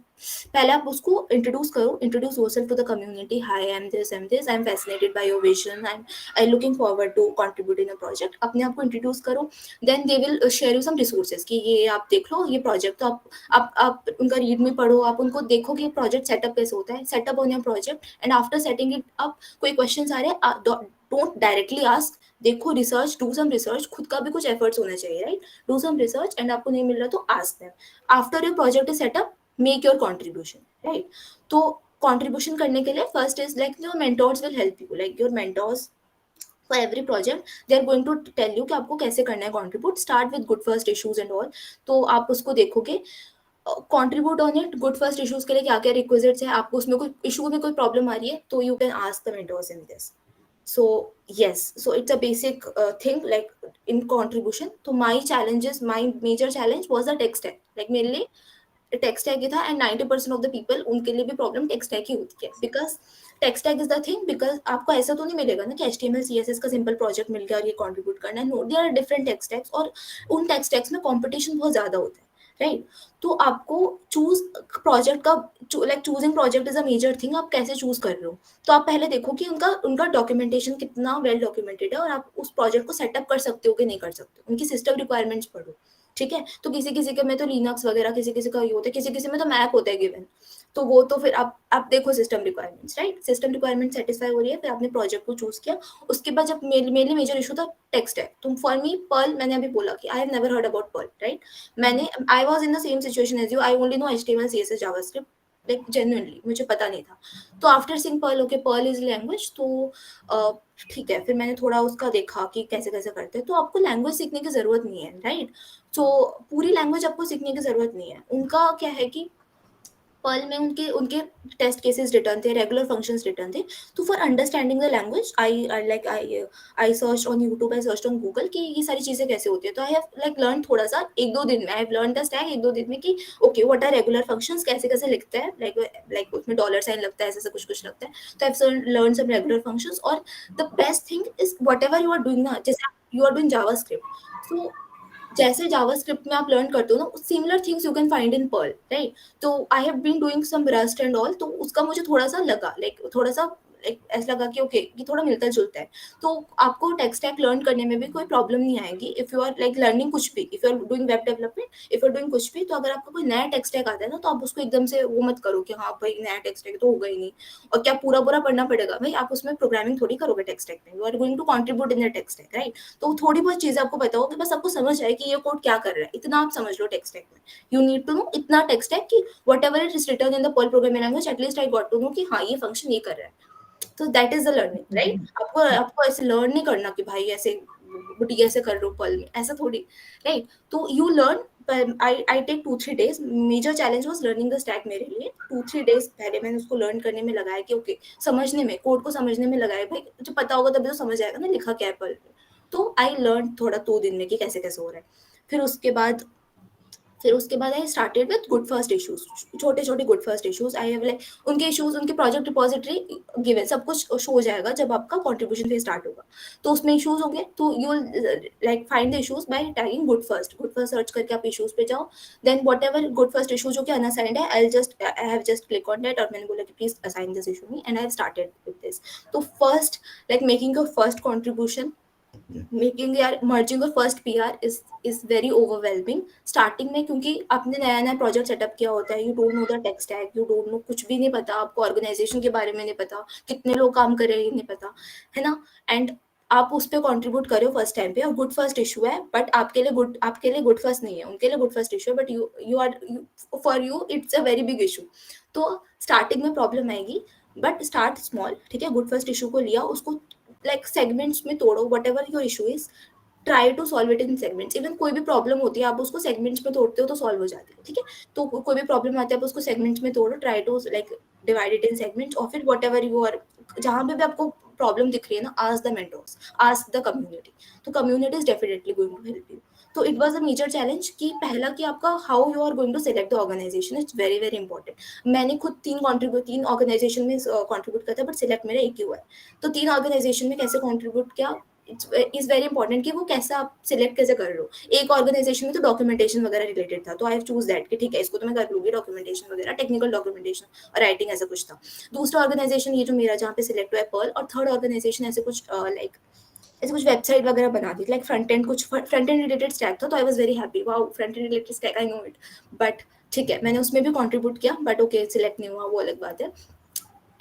पहले आप उसको इंट्रोड्यूस करो, introduce yourself to the community. Hi, I am fascinated by your vision, I looking forward to contribute in a project. अपने आप को इंट्रोड्यूस करो. Then they will share you some resources कि ये आप देख लो ये प्रोजेक्ट. तो आप उनका रीड में पढ़ो, आप उनको देखो कि प्रोजेक्ट सेटअप कैसे होता है. Setup on your project and after setting it up कोई क्वेश्चन आ रहे हैं, डोंट डायरेक्टली आस्क. देखो रिसर्च, डू सम रिसर्च, खुद का भी कुछ एफर्ट्स होना चाहिए, right. Do some research and आपको नहीं मिल रहा तो ask them. After your project is setup, make your contribution, right. तो कॉन्ट्रीब्यूशन करने के लिए first is like your mentors will help you, like your mentors for every project they are going to tell you कि आपको कैसे करना है contribute. Start with good first issues and all. तो आप उसको देखोगे, contribute on it. Good first issues के लिए क्या क्या रिक्विजिट्स है, आपको उसमें कोई इशू में कोई प्रॉब्लम आ रही है तो you can ask the mentors in this. So yes, so it's a basic thing like in contribution. So my major challenge was the tech stack. Like मेरे लिए tech stack ही था and 90% of the people उनके लिए भी problem tech stack ही होती है because tech stack is the thing. because आपको ऐसा तो नहीं मिलेगा ना कि HTML CSS का simple project मिल गया और ये contribute करना है. No, there are different tech stacks और उन tech stacks में competition बहुत ज़्यादा होता है, राइट. तो आपको चूज प्रोजेक्ट का, like choosing project is a major thing. आप कैसे चूज कर रहे हो, तो आप पहले देखो कि उनका उनका डॉक्यूमेंटेशन कितना वेल डॉक्यूमेंटेड है और आप उस प्रोजेक्ट को सेटअप कर सकते हो कि नहीं कर सकते हो. उनकी सिस्टम रिक्वायरमेंट्स पढ़ो, ठीक है. तो किसी किसी के में तो लिनक्स वगैरह, किसी किसी का ये होता है, किसी किसी में तो मैक होता है गिवन. तो वो तो फिर आप देखो system requirements, right. System requirement satisfy हो रही है, फिर आपने प्रोजेक्ट को चूज किया. उसके बाद जब मेनली मेजर इशू था टेक्स्ट है. तो फॉर मी पर्ल, मैंने अभी बोला कि I have never heard about Perl, right. मैंने I was in the same situation as you. I only know HTML CSS JavaScript, like genuinely मुझे पता नहीं था. तो after seeing Perl, okay Perl is language, तो ठीक है. फिर मैंने थोड़ा उसका देखा कि कैसे कैसे करते हैं. तो आपको लैंग्वेज सीखने की जरूरत नहीं है, राइट. तो पूरी लैंग्वेज आपको सीखने की जरूरत नहीं है. उनका क्या है कि पर्ल में उनके उनके टेस्ट केसेस रिटर्न थे, रेगुलर फंक्शंस रिटर्न थे. तो for understanding the language I search on YouTube, I search on Google कि ये सारी चीजें कैसे होती है. तो आई हैव लाइक लर्न थोड़ा सा 1-2 दिन में. I have learn the stack 1-2 दिन में कि okay what are regular functions, कैसे कैसे लिखते हैं, लाइक उसमें डॉलर साइन लगता है, ऐसे ऐसे कुछ कुछ लगता है. तो I have learn some regular functions. और the best thing is whatever you are doing ना, जैसे you are doing JavaScript. So जैसे जावास्क्रिप्ट में आप लर्न करते हो ना, similar things you can find in Perl, right. तो I have been doing some Rust and all. तो उसका मुझे थोड़ा सा लगा, लाइक थोड़ा सा लाइक ऐसा लगा कि ओके ये थोड़ा मिलता जुलता है. तो आपको टेक स्टैक लर्न करने में भी कोई प्रॉब्लम नहीं आएगी. If you are like learning कुछ भी, if you are doing web development, if you are doing कुछ भी, तो अगर आपको कोई नया टेक स्टैक आता है ना, तो आप उसको एकदम से वो मत करो कि हाँ भाई नया टेक स्टैक तो होगा ही नहीं और क्या पूरा पूरा पढ़ना पड़ेगा. भाई आप उसमें प्रोग्रामिंग थोड़ी करोगे टेक स्टैक में. You are going to contribute in the tech stack, right. तो थोड़ी बहुत चीजें आपको पता हो कि बस आपको समझ आए कि ये कोड क्या कर रहा है, इतना आप समझ लो टेक स्टैक में. यू नीड टू नो इतना टेक स्टैक कि whatever it is written in the Perl programming language, at least I got to know कि हाँ ये फंक्शन ये कर रहा है. तो that is the learning, right. आपको आपको ऐसे लर्न नहीं करना कि भाई ऐसे बुटी ऐसे कर लो पर्ल में, ऐसा थोड़ी, राइट. तो you learn. I take 2-3 days. Major challenge was learning the stack. मेरे लिए 2-3 days पहले मैंने उसको लर्न करने में लगाया कि ओके समझने में, कोड को समझने में लगाया. भाई जब पता होगा तभी तो समझ आएगा ना लिखा क्या है पर्ल में. तो आई लर्न थोड़ा 2 दिन में कि कैसे कैसे हो रहा है. फिर उसके बाद I started with good first issues. छोटे छोटे good first issues I have like उनके इश्यूज, उनके प्रोजेक्ट रिपोजिटरी गिवन, सब कुछ शो हो जाएगा जब आपका कंट्रीब्यूशन फेज स्टार्ट होगा. तो उसमें इश्यूज होंगे, तो you like find the issues by tagging good first search करके आप इश्यूज पे जाओ. Then whatever good first issue जो कि अनअसाइंड है, I have just click on that और मैंने बोला कि please assign this issue me and I have started with this. तो first like making your first contribution, making यार merging और first PR is very overwhelming starting में, क्योंकि आपने नया नया प्रोजेक्ट सेटअप किया होता है. You don't know the tech stack, you don't know, कुछ भी नहीं पता आपको, ऑर्गेनाइजेशन के बारे में नहीं पता, कितने लोग काम कर रहे हैं नहीं पता, है ना. एंड आप उस पर कॉन्ट्रीब्यूट करो फर्स्ट टाइम पे और गुड फर्स्ट इशू है, बट आपके लिए गुड फर्स्ट नहीं है, उनके लिए गुड फर्स्ट इशू है, but you are for you it's a very big issue. तो स्टार्टिंग में प्रॉब्लम आएगी, बट स्टार्ट स्मॉल, ठीक है. गुड फर्स्ट इशू को लिया, उसको लाइक सेगमेंट्स में तोड़ो. Whatever your issue is, try to solve it in segments. Even कोई भी प्रॉब्लम होती है आप उसको सेगमेंट्स में तोड़ते हो तो सॉल्व हो जाती है, ठीक है. तो कोई भी प्रॉब्लम आती है आप उसको सेगमेंट्स में तोड़ो, try to like divide it in segments. और फिर वट एवर यू आर जहाँ पे भी आपको प्रॉब्लम दिख रही है ना, ask the mentors, ask the community, तो community is definitely going to help you. तो it was a major challenge कि पहला कि आपका how you are going to select the organization, it's very very important. मैंने खुद तीन ऑर्गेनाइजेशन में कंट्रीब्यूट किया था, बट सिलेक्ट मेरा एक ही हुआ है। तो तीन ऑर्गेनाइजेशन में कैसे कंट्रीब्यूट किया, इज वेरी इंपॉर्टेंट कि वो कैसा आप सिलेक्ट कैसे कर रहे हो। एक ऑर्गेनाइजेशन में तो डॉक्यूमेंटेशन वगैरह रिलेटेड था, तो आई हैव चूज दैट कि ठीक है इसको तो मैं कर लूंगी, डॉक्यूमेंटेशन वगैरह, टेक्निकल डॉक्यूमेंटेशन और राइटिंग ऐसा कुछ था। दूसरा ऑर्गेनाइजेशन ये जो मेरा जहाँ पे सिलेक्ट हुआ है पर्ल, और थर्ड ऑर्गेनाइजेशन ऐसे कुछ लाइक ऐसे कुछ वेबसाइट वगैरह बना दी, लाइक फ्रंट एंड, कुछ फ्रंट एंड रिलेटेड स्टैक था, तो I was very happy, wow front end related stack, I know it. But ठीक है, मैंने उसमें भी कंट्रीब्यूट किया, बट ओके सिलेक्ट नहीं हुआ, वो अलग बात है।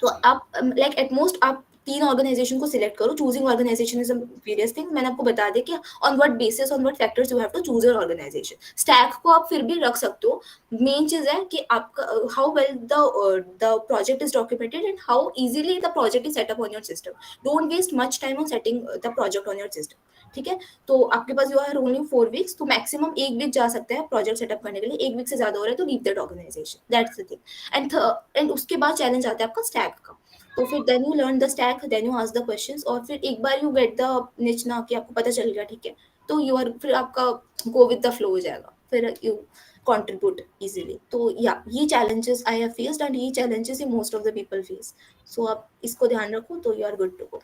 तो आप लाइक एट मोस्ट आप तीन ऑर्गेनाइजेशन को सिलेक्ट करो। Choosing organization is a various thing, मैंने आपको बता दिया कि on what basis, on what factors you have to choose your organization. Stack को आप फिर भी रख सकते हो, मेन चीज है कि आपका how well the project is documented and how easily the project is set up on your system. Don't waste much time on setting the project on your system, ठीक है। तो आपके पास यू आर ओनली 4 वीक्स, तो maximum एक week जा सकता है प्रोजेक्ट सेटअप करने के लिए। एक वीक से ज्यादा हो रहा है तो leave that organization, that's the thing. And उसके बाद चैलेंज आता है आपका स्टैक का। तो फिर then you learn the stack, then you ask the questions, और फिर एक बार यू गेट द निच ना कि आपको पता चल गया, ठीक है, तो यू आर फिर आपका गो विद द फ्लो हो जाएगा, फिर यू contribute easily। तो या ये challenges I have faced and ये challenges he most of the people face। so आप इसको ध्यान रखो तो you are good to go।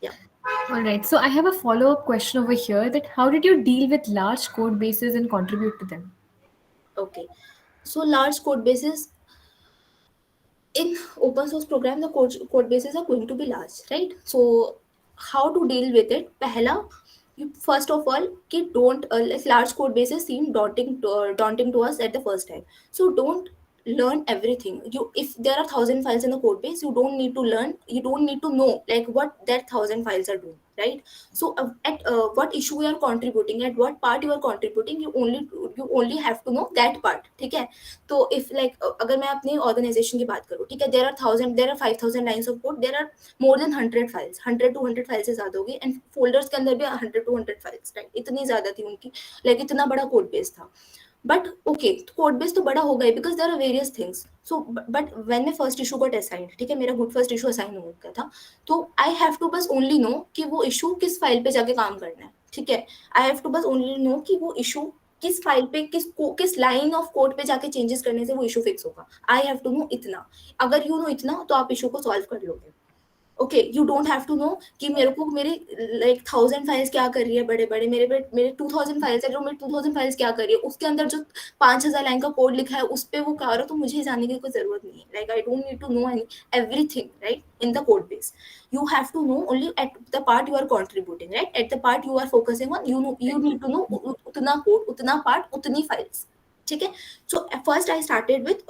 yeah। All right. So I have a follow-up question over here that how did you deal with large code bases and contribute to them? okay, so large code bases in open source program, the code bases are going to be large, right? So how to deal with it, pehla, you first of all कि don't like large code bases seem daunting to us at the first time, so don't learn everything. You, if there are 1,000 files in a code base, you don't need to learn, you don't need to know like what that 1,000 files are doing, right? So at what issue you are contributing, at what part you are contributing, you only have to know that part, ठीक है। तो if like अगर मैं अपनी organisation की बात करूँ, ठीक है, there are 5,000 lines of code, there are more than 100 files, 100 to 100 files से ज्यादा होगी, एंड फोल्डर्स के अंदर भी 100 to 100 फाइल्स, राइट, इतनी ज्यादा थी उनकी, लाइक इतना बड़ा कोड बेस था। बट ओके, कोड बेस तो बड़ा हो गया because there are various things. So but when मैं फर्स्ट इशू गॉट असाइंड, ठीक है, मेरा गुड फर्स्ट इशू असाइन हो गया था, तो आई हैव टू बस ओनली नो कि वो इशू किस फाइल पे जाके काम करना है, ठीक है। आई हैव टू बस ओनली नो कि वो इशू किस फाइल पे किस लाइन ऑफ कोड पे जाके चेंजेस करने से वो इशू फिक्स होगा। आई हैव टू नो इतना। अगर यू नो इतना तो आप इशू को सॉल्व कर लोगे। Okay, you don't have to know कि मेरे को मेरे लाइक 1,000 फाइल्स क्या कर रही है, बड़े बड़े मेरे 2,000 फाइल्स है, जो मेरे 2,000 फाइल्स क्या कर रही है, उसके अंदर जो 5,000 लाइन का कोड लिखा है उस पे वो क्या हो रहा है, तो मुझे जानने की कोई जरूरत नहीं है। Like I don't need to know everything right in the code base. you have to know only at the part you are contributing, right? At the part you are focusing on, you need to know utna code, utna part, utni files, ठीक है। So first I started with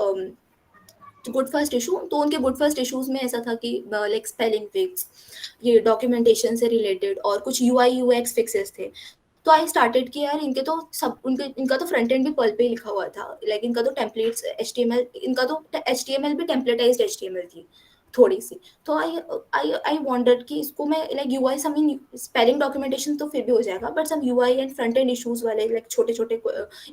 good first issue. तो उनके good first issues में ऐसा था कि like spelling fix, ये documentation से रिलेटेड, और कुछ यूआई यूएक्स फिक्सेस थे। तो आई स्टार्टेड कि यार इनके तो सब इनका तो फ्रंट एंड भी पर्ल पे ही लिखा हुआ था, लाइक इनका तो टेम्पलेट्स एचटीएमएल, इनका तो एचटीएमएल भी टेम्पलेटाइज्ड एचटीएमएल थी थोड़ी सी। तो आई वांटेड कि इसको मैं like UI some spelling documentation तो फिर भी हो जाएगा, but some UI and front end issues वाले लाइक छोटे छोटे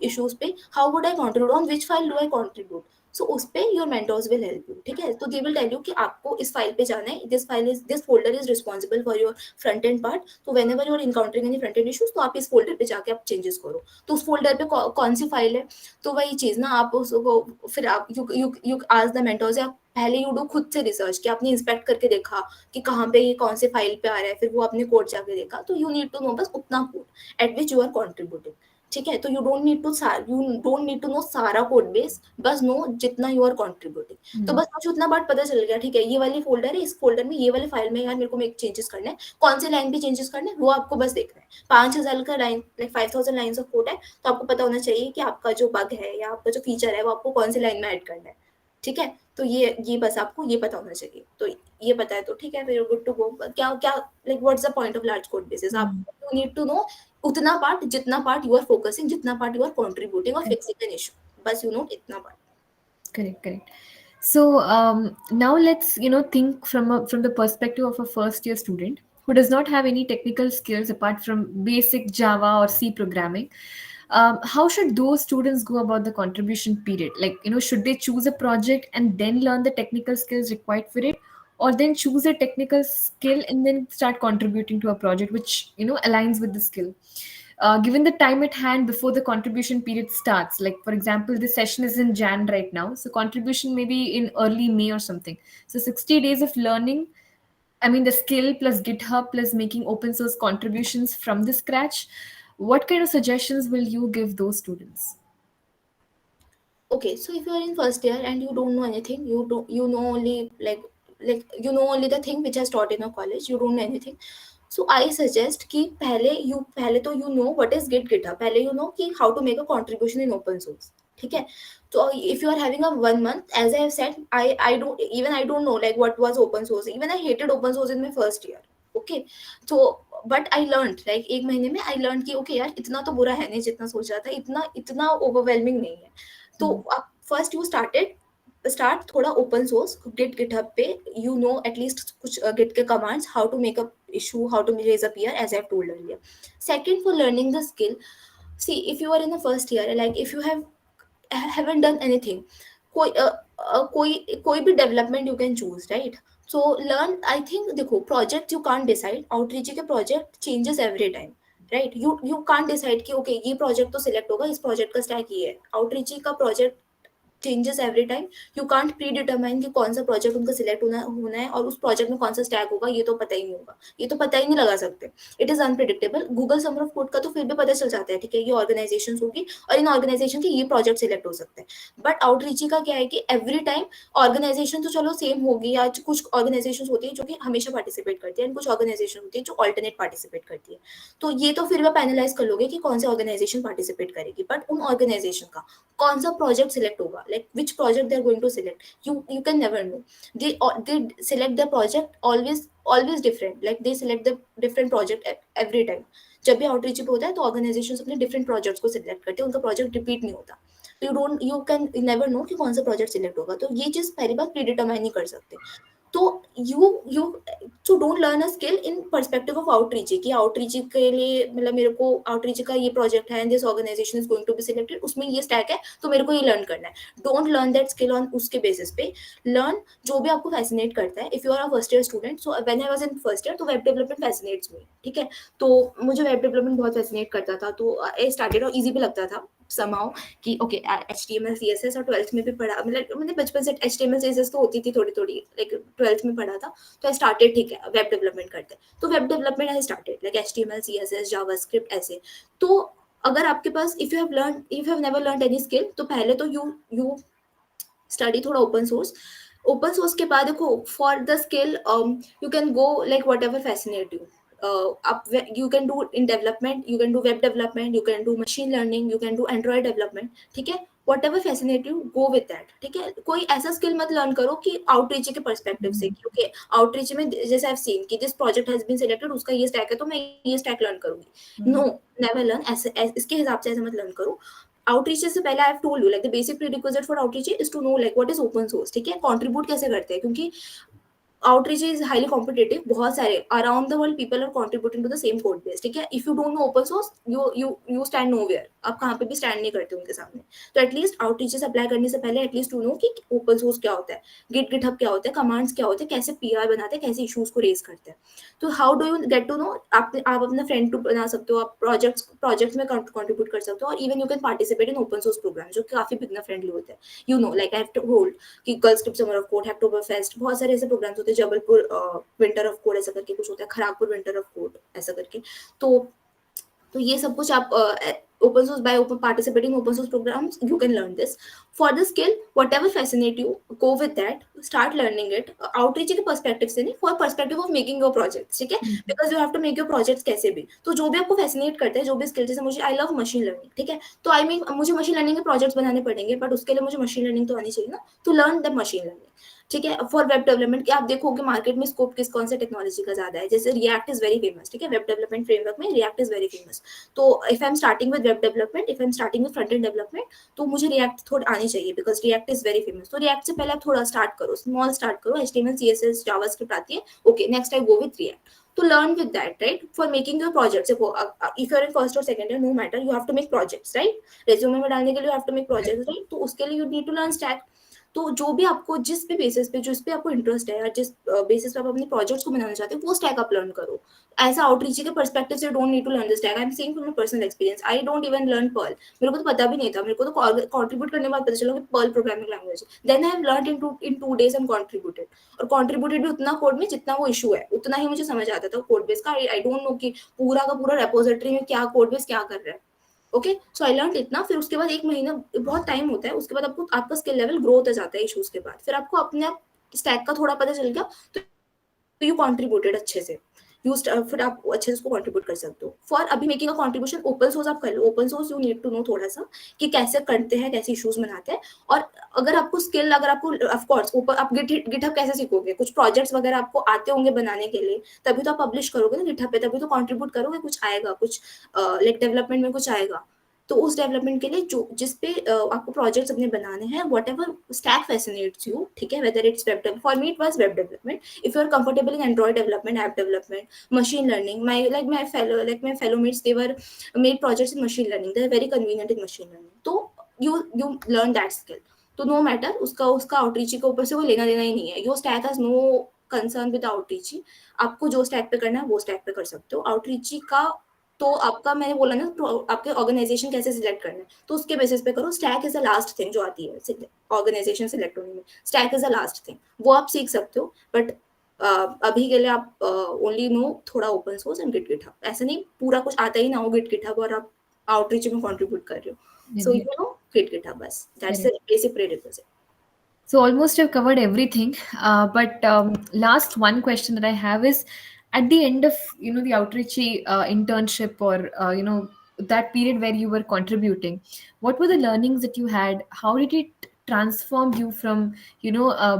इशूज पे how would I contribute, on which file do I contribute. So उस पे your mentors will help you, ठीक है। तो दे विल टेल यू कि आपको इस फाइल पे जाना है, this folder is responsible for your front end part, तो whenever you're encountering any front end issues, तो आप इस फोल्डर पे जाके आप चेंजेस करो। तो उस फोल्डर पे कौन सी फाइल है, तो वही चीज ना आप उसको फिर आप यू आस्क द मेंटर्स, या पहले यू डू खुद से रिसर्च कि आपने इंस्पेक्ट करके देखा कि कहाँ पे ये कौन से फाइल पे आ रहा है, फिर वो आपने कोड जाके देखा, तो यू नीड टू नो बस उतना code at which you are contributing, ठीक है। तो you don't need to know सारा कोड बेस, बस नो जितना यू आर कॉन्ट्रीब्यूटिंग। तो बस मुझे उतना बात पता चल गया, ठीक है, ये वाली फोल्डर है, इस फोल्डर में ये वाले फाइल में यार मेरे को चेंजेस करना है, कौन से लाइन पे चेंजेस करना है वो आपको बस देखना है। 5,000 का line, like 5,000 lines of code है, तो आपको पता होना चाहिए कि आपका जो बग है या आपका जो फीचर है वो आपको कौन सी लाइन में ऐड करना है, ठीक है। तो ये बस आपको ये पता होना चाहिए। तो ये पता है तो ठीक है, फिर गुड टू गो। क्या क्या like what's the point of large code bases, आप यू नीड टू नो उतना पार्ट, जितना पार्ट यू आर फोकसिंग, जितना पार्ट यू आर कंट्रीब्यूटिंग और फिक्सिंग एन इशू, बस यू नो इतना part. Correct, correct. So now let's think from the perspective of a first year student who does not have any technical skills apart from basic Java or C programming. How should those students go about the contribution period? Like should they choose a project and then learn the technical skills required for it, or then choose a technical skill and then start contributing to a project which aligns with the skill. Given the time at hand before the contribution period starts, like for example this session is in Jan right now, so contribution may be in early May or something. So 60 days of learning, I mean the skill plus GitHub plus making open source contributions from the scratch. What kind of suggestions will you give those students? Okay, so if you are in first year and you don't know anything, you know only you know only the thing which has taught in your college, you don't know anything. So I suggest कि पहले तो you know what is GitHub, पहले you know कि how to make a contribution in open source. ठीक है. So if you are having a 1 month, as I have said, I don't know like what was open source. Even I hated open source in my first year. Okay, so but I learn like एक महीने में I learn कि okay यार इतना तो बुरा है नहीं जितना सोच रहा था, इतना इतना ओवरवेलमिंग नहीं है. तो आप फर्स्ट यू स्टार्ट थोड़ा ओपन सोर्स गिटहब पे, यू नो एटलीस्ट कुछ गिट के commands, how to make a issue, how to raise a PR, as I have told earlier. Second, for learning the skill, see if you are in the first year, like if you haven't done anything, कोई भी development you can choose, right. So learn, I think देखो project you can't decide, outreach के project changes every time, right. You can't decide कि okay ये project तो select होगा, इस project का स्टैक ये है. आउटरीच का project changes every time. You can't pre determine कि कौन सा प्रोजेक्ट उनका सिलेक्ट होना है और उस प्रोजेक्ट में कौन सा स्टैक होगा, ये तो पता ही नहीं होगा, ये तो पता ही नहीं लगा सकते. It is unpredictable. Google Summer of code का तो फिर भी पता चल जाता है, ठीक है, ये ऑर्गेनाइजेशन होगी और इन ऑर्गेनाइजेशन के ये प्रोजेक्ट सिलेक्ट हो सकते हैं. बट आउटरीच का क्या है कि एवरी टाइम ऑर्गेनाइजेशन तो चलो सेम होगी, या कुछ ऑर्गेनाइजेशन होती है जो कि हमेशा पार्टिसिपेट करती है एंड कुछ ऑर्गेनाइजेशन होती है जो ऑल्टरनेट पार्टिसिपेट करती है. तो ये तो फिर भी आप एनालाइज कर लोगे कि कौन सी ऑर्गेनाइजेशन पार्टिसिपेट करेगी, बट उन ऑर्गेनाइजेशन का कौन सा प्रोजेक्ट सिलेक्ट होगा, like which project they are going to select, you can never know. They select the project always different, like they select the different project every time. जब भी outreach पे होता है तो ऑर्गेनाइजेशन अपने डिफरेंट प्रोजेक्ट्स को select करते हैं, उनका प्रोजेक्ट रिपीट नहीं होता. यू कैन नेवर नो कि कौन सा प्रोजेक्ट सिलेक्ट होगा. तो ये चीज पहली बार प्री डिटरमाइन नहीं कर सकते. तो you so don't learn a skill in perspective of outreach, कि आउटरीच के लिए मतलब मेरे को आउटरीच का ये प्रोजेक्ट है and this organization is going to be selected, उसमें ये स्टैक है तो मेरे को ये लर्न करना है. Don't learn that skill on उसके बेसिस पे. लर्न जो भी आपको फैसिनेट करता है. If you are a first year student, so when I was in first year, तो वेब डेवलपमेंट फैसिनेट्स मी, ठीक है. तो मुझे वेब डेवलपमेंट बहुत फैसिनेट करता था, तो आई स्टार्टेड और ईजी भी लगता था somehow कि ओके HTML CSS, और 12th में भी पढ़ा, मतलब मैंने बचपन से HTML CSS तो होती थी थोड़ी थोड़ी, लाइक 12th में पढ़ा था. तो आई स्टार्टेड, ठीक है, वेब डेवलपमेंट करते हैं, तो web development I started like HTML CSS JavaScript ऐसे. तो अगर आपके पास if you have never learn any skill, तो पहले तो यू स्टडी थोड़ा ओपन सोर्स. ओपन सोर्स के बाद देखो for the skill you can go like whatever fascinate you. up you can do in development, you can do web development, you can do machine learning, you can do Android development, ठीक है. What ever fascinate you go with that, ठीक है. कोई ऐसा skill मत learn करो कि outreach के परस्पेक्टिव से, क्योंकि आउटरीच में जैसे आई हैव सीन कि this project has been selected, उसका ये स्टैक है तो मैं ये स्टैक लर्न करूंगी. नो, नेवर लर्न ऐसे, इसके हिसाब से ऐसे मत लर्न करो. आउटरीच से पहले I have told you like the basic prerequisite for outreach is to know like what is open source, ठीक है. कंट्रीब्यूट कैसे करते हैं, क्योंकि outreach is highly competitive, बहुत सारे around the world people are contributing to the same code base, ठीक है. if you don't know open source, you stand nowhere, आप कहाँ पे भी stand नहीं करते उनके सामने. तो एटलीस्ट outreach से अप्लाई करने से पहले एटलीस्ट टू नो कि ओपन सोर्स क्या होता है, गिटहब क्या होता है, कमांड्स क्या होते हैं, कैसे PR बनाते हैं, कैसे इश्यूज को रेज करते हैं. तो how do you get to know, आप अपना फ्रेंड टू बना सकते हो, आप प्रोजेक्ट्स में कंट्रीब्यूट कर सकते हो, और even you can participate in open source program जो काफी बिगनर फ्रेंडली होते हैं. You know like I have told कि girls script summer of code, Hacktoberfest, बहुत सारे ऐसे प्रोग्राम्स होते हैं, जबलपुर विंटर ऑफ कोड ऐसा करके कुछ होता है, खरागपुर विंटर ऑफ कोड ऐसा करके. तो ये सब कुछ आप open source, by open participating open source programs you can learn this. For the skill, whatever fascinate you, go with that, start learning it. Outreach के perspective से नहीं, for perspective of making your projects, ठीक है. because you have to make your projects कैसे भी. तो जो भी आपको fascinate करता है, जो भी skill, जैसे मुझे I love machine learning, ठीक है, तो I mean मुझे machine learning के projects बनाने पड़ेंगे, but उसके लिए मुझे machine learning तो आनी चाहिए ना, to learn the machine learning, ठीक है. फॉर वेब डेवलपमेंट आप देखोगे मार्केट में स्कोप कौन से टेक्नोलॉजी का ज्यादा है, जैसे रिएक्ट इज वेरी फेमस, ठीक है. वेब डेवलपमेंट फ्रेमवर्क में रिएक्ट इज वेरी फेमस. तो if I am starting with web development, if I am starting with front end development, तो मुझे रिएक्ट थोड़ा आनी चाहिए, because react is very famous. तो रिएक्ट से पहले आप थोड़ा स्टार्ट करो, स्मॉल स्टार्ट करो. HTML CSS जावास्क्रिप्ट आती है, okay, next I go with react. to learn with that, right? For making your projects, if you're in first or second year, no matter, you have to make projects, right? Resume में डालने के लिए you have to make projects, right? तो उसके लिए you need to learn stack. तो जो भी आपको जिस भी बेसिस पे आपको इंटरेस्ट है, या जिस बेसिस पे आप अपने प्रोजेक्ट्स को बनाना चाहते हो, वो स्टैक आप लर्न करो. एज अ आउटरीच के पर्सपेक्टिव से don't need to learn the stack. I am saying from my personal experience. I don't even learn Perl. मेरे को तो पता भी नहीं था. मेरे को तो कंट्रीब्यूट करने के बाद पता चला कि Perl programming language. Then I have learned in 2 days and contributed. और कंट्रीब्यूटेड भी उतना कोड में जितना वो इशू है, उतना ही मुझे समझ आता था कोड बेस का. आई डोंट नो कि पूरा का पूरा रेपोजिटरी में क्या कोड बेस क्या कर रहा है. ओके, सो आई लर्न इतना. फिर उसके बाद 1 महीना बहुत टाइम होता है. उसके बाद आपको आपका स्किल लेवल ग्रो होता जाता है इशूज के बाद. फिर आपको अपने आप स्टैक का थोड़ा पता चल गया, तो यू कॉन्ट्रीब्यूटेड अच्छे से. फिर आप अच्छे से उसको कंट्रीब्यूट कर सकते हो. फॉर अभी making a contribution open source आप कर लो. Open source you need to know थोड़ा सा कि कैसे करते हैं, कैसे इश्यूज बनाते हैं. और अगर आपको स्किल, अगर आपको ऑफ कोर्स ऊपर आप गिटहब कैसे सीखोगे, कुछ प्रोजेक्ट्स वगैरह आपको आते होंगे बनाने के लिए, तभी तो आप पब्लिश करोगे ना गिटहब पे, तभी तो कंट्रीब्यूट करोगे, कुछ आएगा, कुछ लाइक डेवलपमेंट में कुछ आएगा. तो उस डेवलपमेंट के लिए जो जिस पे आपको प्रोजेक्ट्स अपने बनाने हैं, what ever stack fascinates you, ठीक है, whether it's web development. For me it was web development. If you're comfortable in Android development, app development, machine learning, my fellow mates, they were made projects in machine learning. They're very convenient in machine learning. So you learn that skill. तो no matter, उसका उसका outreach के ऊपर से वो लेना देना ही नहीं है. Your stack has no concern with outreach. आपको जो स्टैक पे करना है वो स्टैक पे कर सकते हो. आउटरीच का तो आपका, मैंने बोला ना, तो आपके ऑर्गेनाइजेशन कैसे सिलेक्ट करना है, तो उसके बेसिस पे करो. Stack is the last thing जो आती है ऑर्गेनाइजेशन सिलेक्ट होने में. Stack is the last thing, वो आप सीख सकते हो. बट अभी के लिए आप ओनली नो थोड़ा ओपन सोर्स एंड गिटहब. ऐसा नहीं पूरा कुछ आता ही ना हो गिटहब और आप आउटरीच में कंट्रीब्यूट कर रहे हो. सो यू नो गिटहब, बस that's the basic prerequisite. So almost I've covered everything. But last one question that I have is, at the end of the outreachy internship, or that period where you were contributing, what were the learnings that you had? How did it transform you from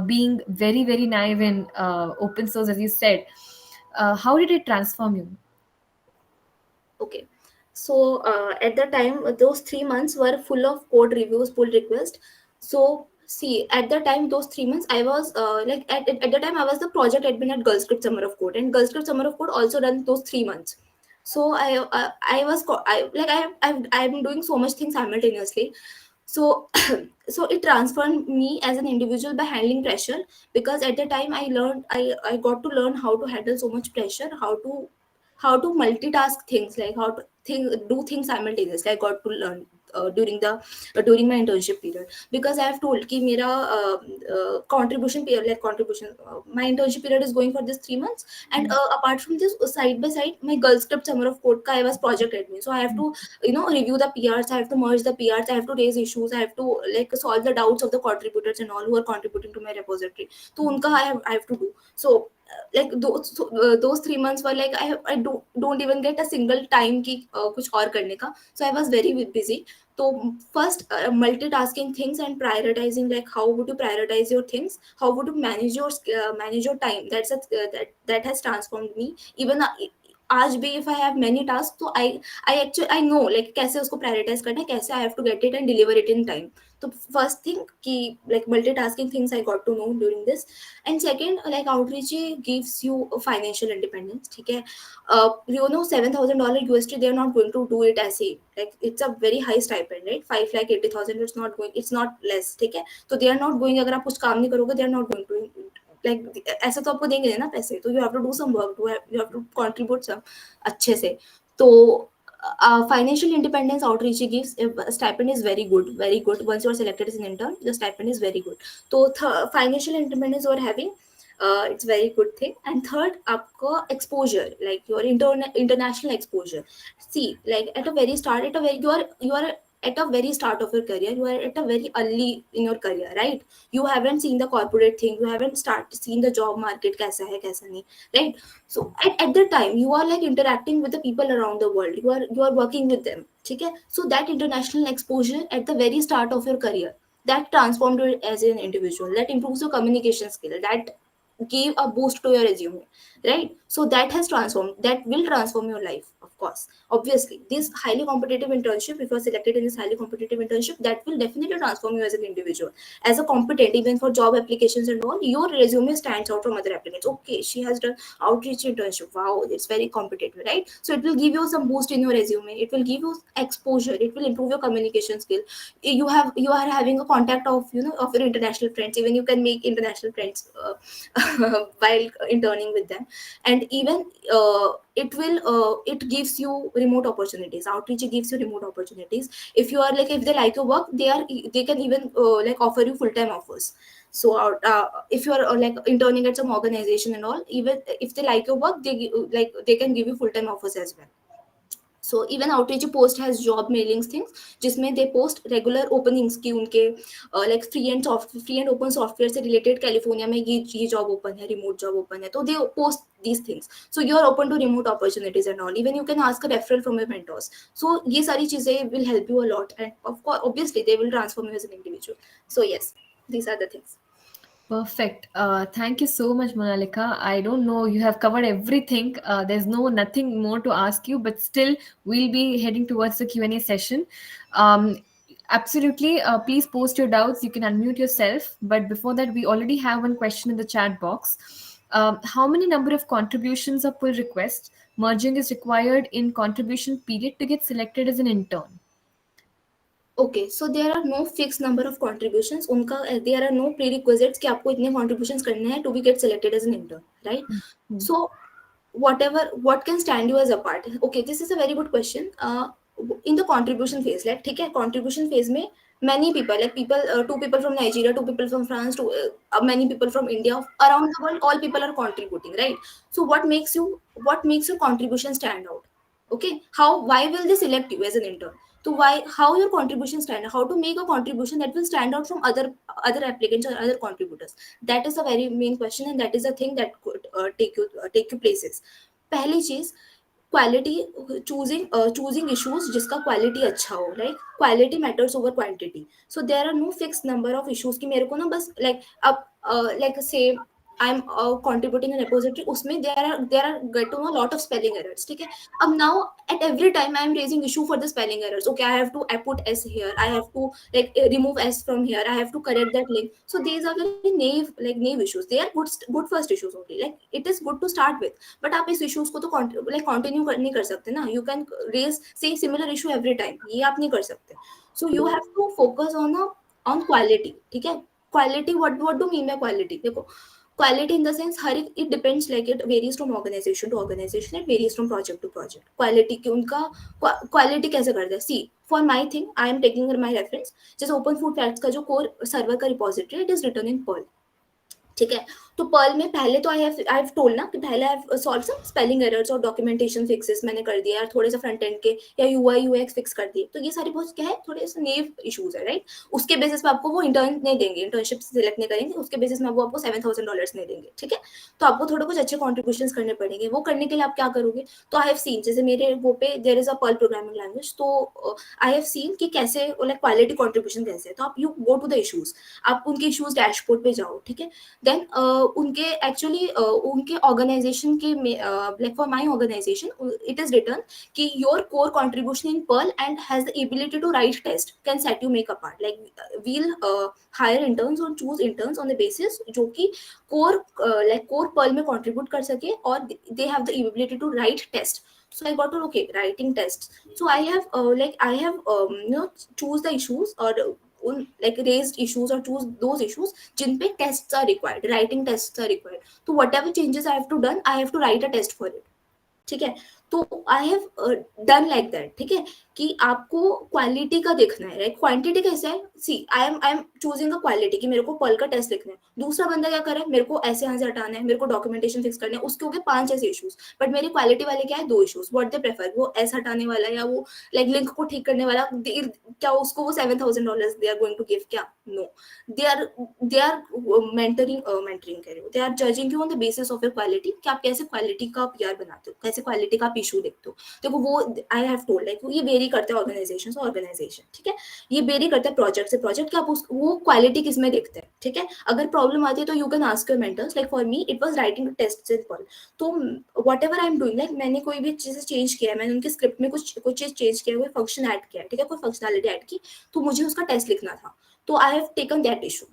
being very very naive in open source, as you said? How did it transform you? Okay. So at the time, those 3 months were full of code reviews, pull request. So see, at the time, those 3 months, I was at the time I was the project admin at GirlScript Summer of Code, and GirlScript Summer of Code also ran those 3 months. So I was I'm doing so much things simultaneously. So so it transformed me as an individual by handling pressure, because at the time I got to learn how to handle so much pressure, how to multitask things, like how to do things simultaneously. I got to learn during my internship period, because I have told कि मेरा contribution period, like contribution, my internship period is going for this 3 months, and apart from this, side by side, my Girl Script Summer of Code ka I was project admin, so I have to review the PRs, I have to merge the PRs, I have to raise issues, I have to like solve the doubts of the contributors and all who are contributing to my repository. So unka I have to do. So those 3 months were like I don't even get a single time ki kuch aur karne ka. So I was very busy. So first, multitasking things and prioritizing, like how would you prioritize your things, how would you manage your time. That has transformed me. Even आज भी if I have many tasks, तो I know like कैसे उसको prioritize करना है, कैसे I have to get it and deliver it in time. तो first thing कि like multitasking things I got to know during this. And second, like outreach gives you a financial independence. ठीक है, $7,000 USD, they are not going to do it ऐसे. Like it's a very high stipend, right? 5,80,000, it's not less. ठीक है, तो they are not going, अगर आप कुछ काम नहीं करोगे, they are not going to like ऐसे तो आपको देंगे ना पैसे, तो you have to do some work, you have to contribute some अच्छे से. तो financial independence outreach gives. Stipend is very good, very good. Once you are selected as an intern, the stipend is very good. So financial independence you are having, it's very good thing. And third, आपका exposure, like your international exposure. See, like at a very start, you are at a very start of your career, you are at a very early in your career, right? You haven't seen the corporate thing, you haven't seen the job market कैसा है कैसा नहीं, right? So at the time you are like interacting with the people around the world, you are working with them, ठीक है? So that international exposure at the very start of your career, that transformed you as an individual, that improves your communication skill, that gave a boost to your resume, right? So that has transformed, that will transform your life, of course. Obviously, this highly competitive internship, if you're selected in this highly competitive internship, that will definitely transform you as an individual, as a competent, even for job applications and all. Your resume stands out from other applicants. Okay, she has done outreach internship. Wow, it's very competitive, right? So it will give you some boost in your resume. It will give you exposure. It will improve your communication skill. You are having a contact of of your international friends. Even you can make international friends while interning with them. And even it gives you remote opportunities. Outreach gives you remote opportunities. If you are like, if they like your work, they can even like offer you full-time offers. So if you are like interning at some organization and all, even if they like your work, they can give you full-time offers as well. So even outreach post has job mailings things, जिसमें they post regular openings कि उनके like free and open software से related California में ये job open है, remote job open है, तो they post these things. So you are open to remote opportunities and all. Even you can ask a referral from your mentors. So ये सारी चीजें will help you a lot, and of course obviously they will transform you as an individual. So yes, these are the things. Perfect. Thank you so much, Monalika. I don't know, you have covered everything. There's nothing more to ask you, but still, we'll be heading towards the Q&A session. Um, Absolutely. Please post your doubts. You can unmute yourself. But before that, we already have one question in the chat box. How many number of contributions or pull requests merging is required in contribution period to get selected as an intern? Okay, so there are no fixed number of contributions. उनका there are no prerequisites कि आपको इतने contributions करने हैं to be get selected as an intern, right? Hmm. So what can stand you as apart? Okay, this is a very good question. In the contribution phase, like ठीक है, contribution phase में many people, like two people from Nigeria, two people from France, many people from India, around the world, all people are contributing, right? So what makes your contribution stand out? Okay, why will they select you as an intern? So how your contribution stand, how to make a contribution that will stand out from other applicants or other contributors? That is a very main question, and that is a thing that could take you places. पहली चीज, quality, choosing issues जिसका quality अच्छा हो, like quality matters over quantity. So there are no fix number of issues कि मेरे को ना बस लाइक अब लाइक से I am contributing in repository, उसमें there are get to know lot of spelling errors, ठीक है. अब now at every time I am raising issue for the spelling errors. Okay, I put s here, I have to like remove s from here, I have to correct that link. So these are very naive issues. They are good first issues only, like it is good to start with. But आप इस issues को तो like continue नहीं कर सकते ना. You can raise say similar issue every time, ये आप नहीं कर सकते. So you have to focus on quality, ठीक है. Quality, what do mean by quality? देखो, quality in the sense हर एक, it depends, like it varies from organization to organization, it varies from project to project. Quality की उनका quality कैसे करते हैं? See, for my thing, I am taking my reference, जैसे open food facts का जो core server का repository, it is written in Perl, ठीक है. तो पर्ल में पहले तो आई हैव टोल्ड ना कि पहले I have solve some spelling errors और डॉक्यूमेंटेशन फिक्सेस मैंने कर दिया, या थोड़े से फ्रंट एंड के या यूआई यूएक्स फिक्स कर दिए. तो ये सारे बहुत क्या है, थोड़े से नेव इश्यूज है, राइट. उसके बेसिस पे आपको वो इंटर्न नहीं देंगे, इंटर्नशिप सिलेक्ट नहीं करेंगे, उसके बेसिस में वो आपको $7,000 नहीं देंगे, ठीक है. तो आपको थोड़े कुछ अच्छे कॉन्ट्रीब्यूशन करने पड़ेंगे. वो करने के लिए आप क्या करोगे? तो आई हैव सीन, जैसे मेरे वो पे there is a Perl programming language, तो आई हैव सीन कि कैसे लाइक क्वालिटी कॉन्ट्रीब्यूशन कैसे है. तो आप you go to the issues, आप उनके इश्यूज डैशबोर्ड पे जाओ, ठीक है. देन उनके एक्चुअली उनके ऑर्गेनाइजेशन के like for my organization it is written कि your core contribution in Perl and has the ability to write test can set you make a part. Like we'll hire interns और choose interns on the basis जो कि core Perl में contribute कर सके और they have the ability to write test. So I got to okay writing tests. So I have choose the issues or उन like raised issues or choose those issues जिन पे tests are required, writing tests are required. So whatever changes I have to done, I have to write a test for it, ठीक है. तो I have done like that, ठीक है. कि आपको quality का देखना है, राइट. क्वांटिटी कैसे है? See I am choosing a quality कि मेरे को पर्ल का टेस्ट लिखना है. दूसरा बंदा क्या करे, मेरे को ऐसे यहाँ से हटाना है, मेरे को डॉक्यूमेंटेशन फिक्स करना है, उसके हो गए 5 ऐसे इश्यूज. बट मेरी क्वालिटी वाले क्या है, 2 इश्यूज. व्हाट दे प्रेफर, वो ऐसे हटाने वाला या वो लाइक लिंक को ठीक करने वाला, क्या उसको वो $7,000 they are going to give? क्या? नो. दे आर मेंटरिंग कह रहे हो, they are judging you on the basis of your quality कि आप कैसे क्वालिटी का पीआर बनाते हो, कैसे क्वालिटी का आप इशू देखते हो. देखो वो आई हैव टोल्ड लाइक ये वेरी बेरी करता है ऑर्गेनाइजेशन से ऑर्गेनाइजेशन, ठीक है, ये बेरी करता है प्रोजेक्ट से प्रोजेक्ट कि आप वो क्वालिटी किस में देखते हैं, ठीक है। अगर प्रॉब्लम आती है तो you can ask your mentors, like for me it was writing test simple, तो whatever I am doing, like मैंने कोई भी चीज़ चेंज किया है, मैंने उनकी स्क्रिप्ट में कुछ चीज़ चेंज किया, कोई फंक्शन ऐड किया, ठीक है, कोई फंक्शनैलिटी ऐड की, तो मुझे उसका टेस्ट लिखना था, तो I have taken that issue,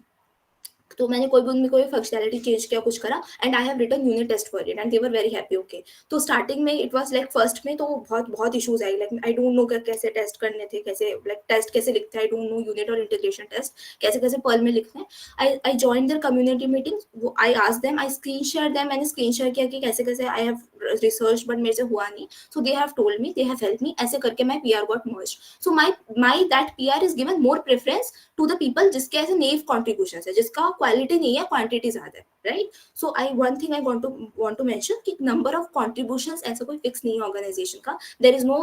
तो मैंने कोई भी उनमें कोई फंक्शनैलिटी चेंज किया, कुछ करा, and I have written unit test for it and they were very happy, okay. तो स्टार्टिंग में इट वाज लाइक फर्स्ट में तो बहुत बहुत इश्यूज आई, लाइक आई डोंट नो कैसे टेस्ट करने थे, कैसे लाइक टेस्ट कैसे लिखते हैं, आई डोंट नो यूनिट और इंटीग्रेशन टेस्ट कैसे कैसे पर्ल में लिखते हैं। I join their community meetings, वो I ask them, I screen share them, मैंने स्क्रीन शेयर किया कि कैसे कैसे आई हैव रिसर्च बट मेरे से हुआ नहीं, so they have told me, they have help me, ऐसे करके my PR got merge. So my that PR is given more preference to the people जिसके ऐसे नेव कॉन्ट्रीब्यूशन है, जिसका क्वालिटी नहीं है क्वांटिटी ज्यादा है, right. So I one thing I want to mention कि नंबर ऑफ कॉन्ट्रीब्यूशंस ऐसा कोई फिक्स नहीं है ऑर्गेनाइजेशन का, देयर इज नो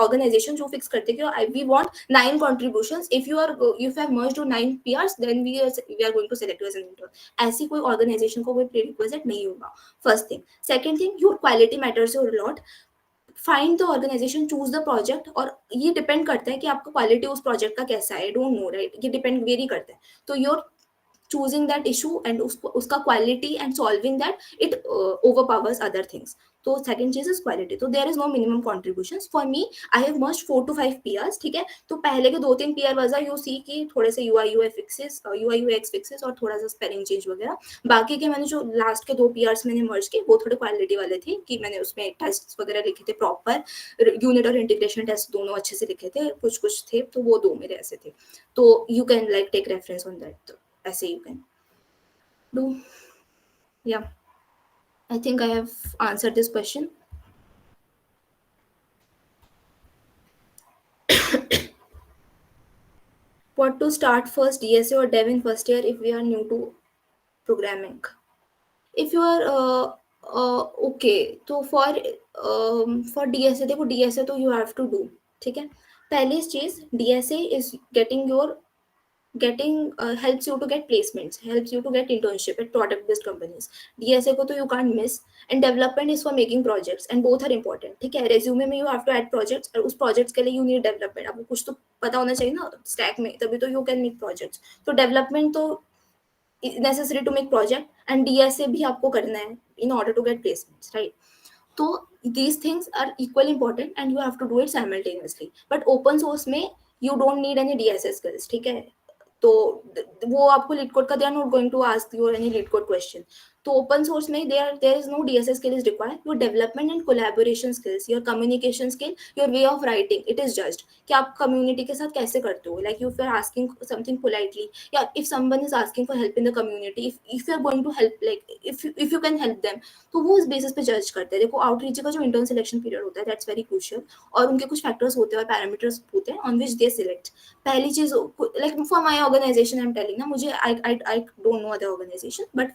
ऑर्गेनाइजेशन जो फिक्स करते कि we want 9 contributions, if you have merged to 9 PRs then we are going to select you as an intern, ऐसी कोई ऑर्गेनाइजेशन को कोई प्रीरिक्विजिट नहीं होगा, first thing. Second thing, your quality matters your lot, find the organisation, choose the project, और ये depend करता है कि आपका क्वालिटी उस प्रोजेक्ट का कैसा है, आई डोंट नो, राइट, ये डिपेंड वेरी करता है, तो your choosing that issue and uska quality and solving that, it overpowers other things. तो सेकंड चीज इज क्वालिटी, तो there is no minimum contributions for me, I have merged 4 to 5 PRs, ठीक है। तो पहले के 2-3 पीआर वजह यू सी कि थोड़े से यूआई यूएक्स फिक्सेस और थोड़ा सा स्पेलिंग चेंज वगैरह, बाकी के मैंने जो लास्ट के 2 पीआरस मैंने मर्ज किए वो थोड़े क्वालिटी वाले थे कि मैंने उसमें टेस्ट वगैरह लिखे थे प्रॉपर, यूनिट और इंटीग्रेशन टेस्ट दोनों अच्छे से लिखे थे, कुछ कुछ थे तो वो 2 मेरे ऐसे थे, तो you can like take reference on that, तो ऐसे you can do. Yeah, I think I have answered this question. What to start first, DSA or dev in first year if we are new to programming? If you are okay, तो for DSA, देखो DSA तो you have to do, ठीक है। पहली चीज, DSA is getting helps you to get placements, helps you to get internship at product based companies. DSA को तो you can't miss, and development is for making projects and both are important, ठीक है। resume में you have to add projects और उस projects के लिए you need development, आपको कुछ तो पता होना चाहिए ना stack में, तभी तो you can make projects, तो development तो necessary to make project and DSA भी आपको करना है in order to get placements, right? तो these things are equally important and you have to do it simultaneously, but open source में you don't need any DSA skills, ठीक है। तो वो आपको लीड कोड का, they are not going to ask you any LeetCode question, तो open source में there is no DSA skill is required, your development and collaboration skills, your communication skill, your way of writing, it is just कि आप community के साथ कैसे करते हो, like you are asking something politely, या if someone is asking for help in the community, if you are going to help, like if you can help them, तो वो उस बेसिस पे जज करते हैं। देखो आउटरीच का जो इंटर्न सिलेक्शन पीरियड होता है दैट्स वेरी क्रूशियल, और उनके कुछ फैक्टर्स होते हैं और पैरामीटर्स होते हैं ऑन विच दे सिलेक्ट। पहली चीज, like for my organisation I am telling ना, मुझे I don't know other organisation, but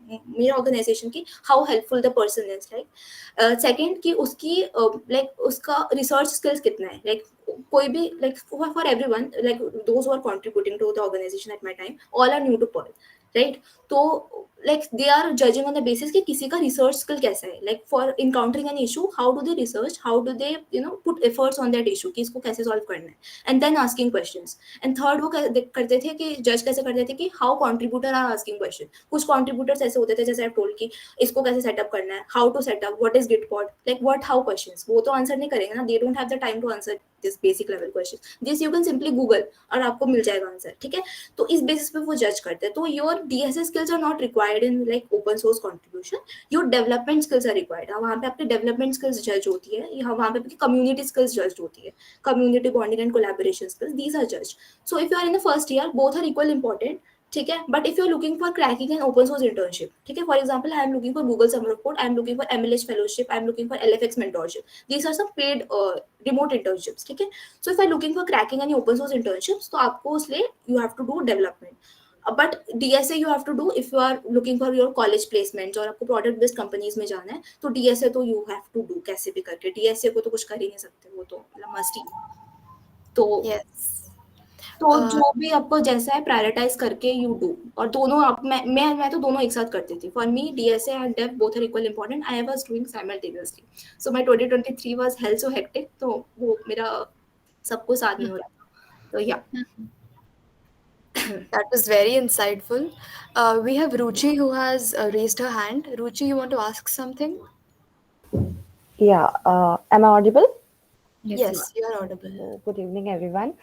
मेरे ऑर्गेनाइजेशन की how helpful the person is, like second कि उसकी लाइक उसका रिसर्च स्किल्स कितना है, लाइक कोई भी, like for everyone, like those who are contributing to the organization at my time, all are new to Perl, right. तो like they are judging on the basis कि किसी का research skill कैसा है, like for encountering an issue, how do they research, how do they put efforts on that issue कि इसको कैसे solve करना है, and then asking questions. And third वो करते थे कि जज कैसे करते थे कि how contributor are asking question, कुछ कॉन्ट्रीब्यूटर्स ऐसे होते थे जैसे आई टोल्ड कि इसको कैसे सेटअप करना है, how to setup, what is git code, like what how questions, वो तो आंसर नहीं करेंगे ना, they don't have the time to answer this basic level question, this you can simply Google और आपको मिल जाएगा आंसर, ठीक है। तो इस बेसिस पे वो जज करते हैं, तो your DSA skills are not required in like open source contribution, your development skills are required, वहाँ पे आपकी डेवलपमेंट स्किल्स जज होती है, या वहाँ पे आपकी कम्युनिटी स्किल्स जज होती है, community bonding and collaboration skills, these are जज। So if you are in the first year both are equal important, ठीक है। But if you are looking for cracking an open source internship, ठीक है, for example I am looking for Google Summer of Code, I am looking for MLH fellowship, I am looking for LFX mentorship, these are some paid remote internships, ठीक है। So if I looking for cracking any open source internships, तो आपको उसलिए you have to do development, but DSA you have to do if you are looking for your college placement और आपको product based companies में जाना है, तो DSA तो यू हैव टू डू कैसे भी करके, डीएसए को तो कुछ कर ही नहीं सकते, वो तो मस्ट ही। तो Yes. तो जो भी आपको जैसा है प्रायोरिटाइज करके यू डू, और दोनों आप मैं तो दोनों एक साथ करती थी, for me DSA and dev both are equal important, I was doing simultaneously, so my 2023 was hell so hectic, तो वो मेरा सबको साथ में हो रहा था, तो या। That was very insightful. We have Ruchi who has raised her hand. Ruchi, you want to ask something? Yeah, am I audible? Yes, you are. Yes, you are audible. Good evening, everyone.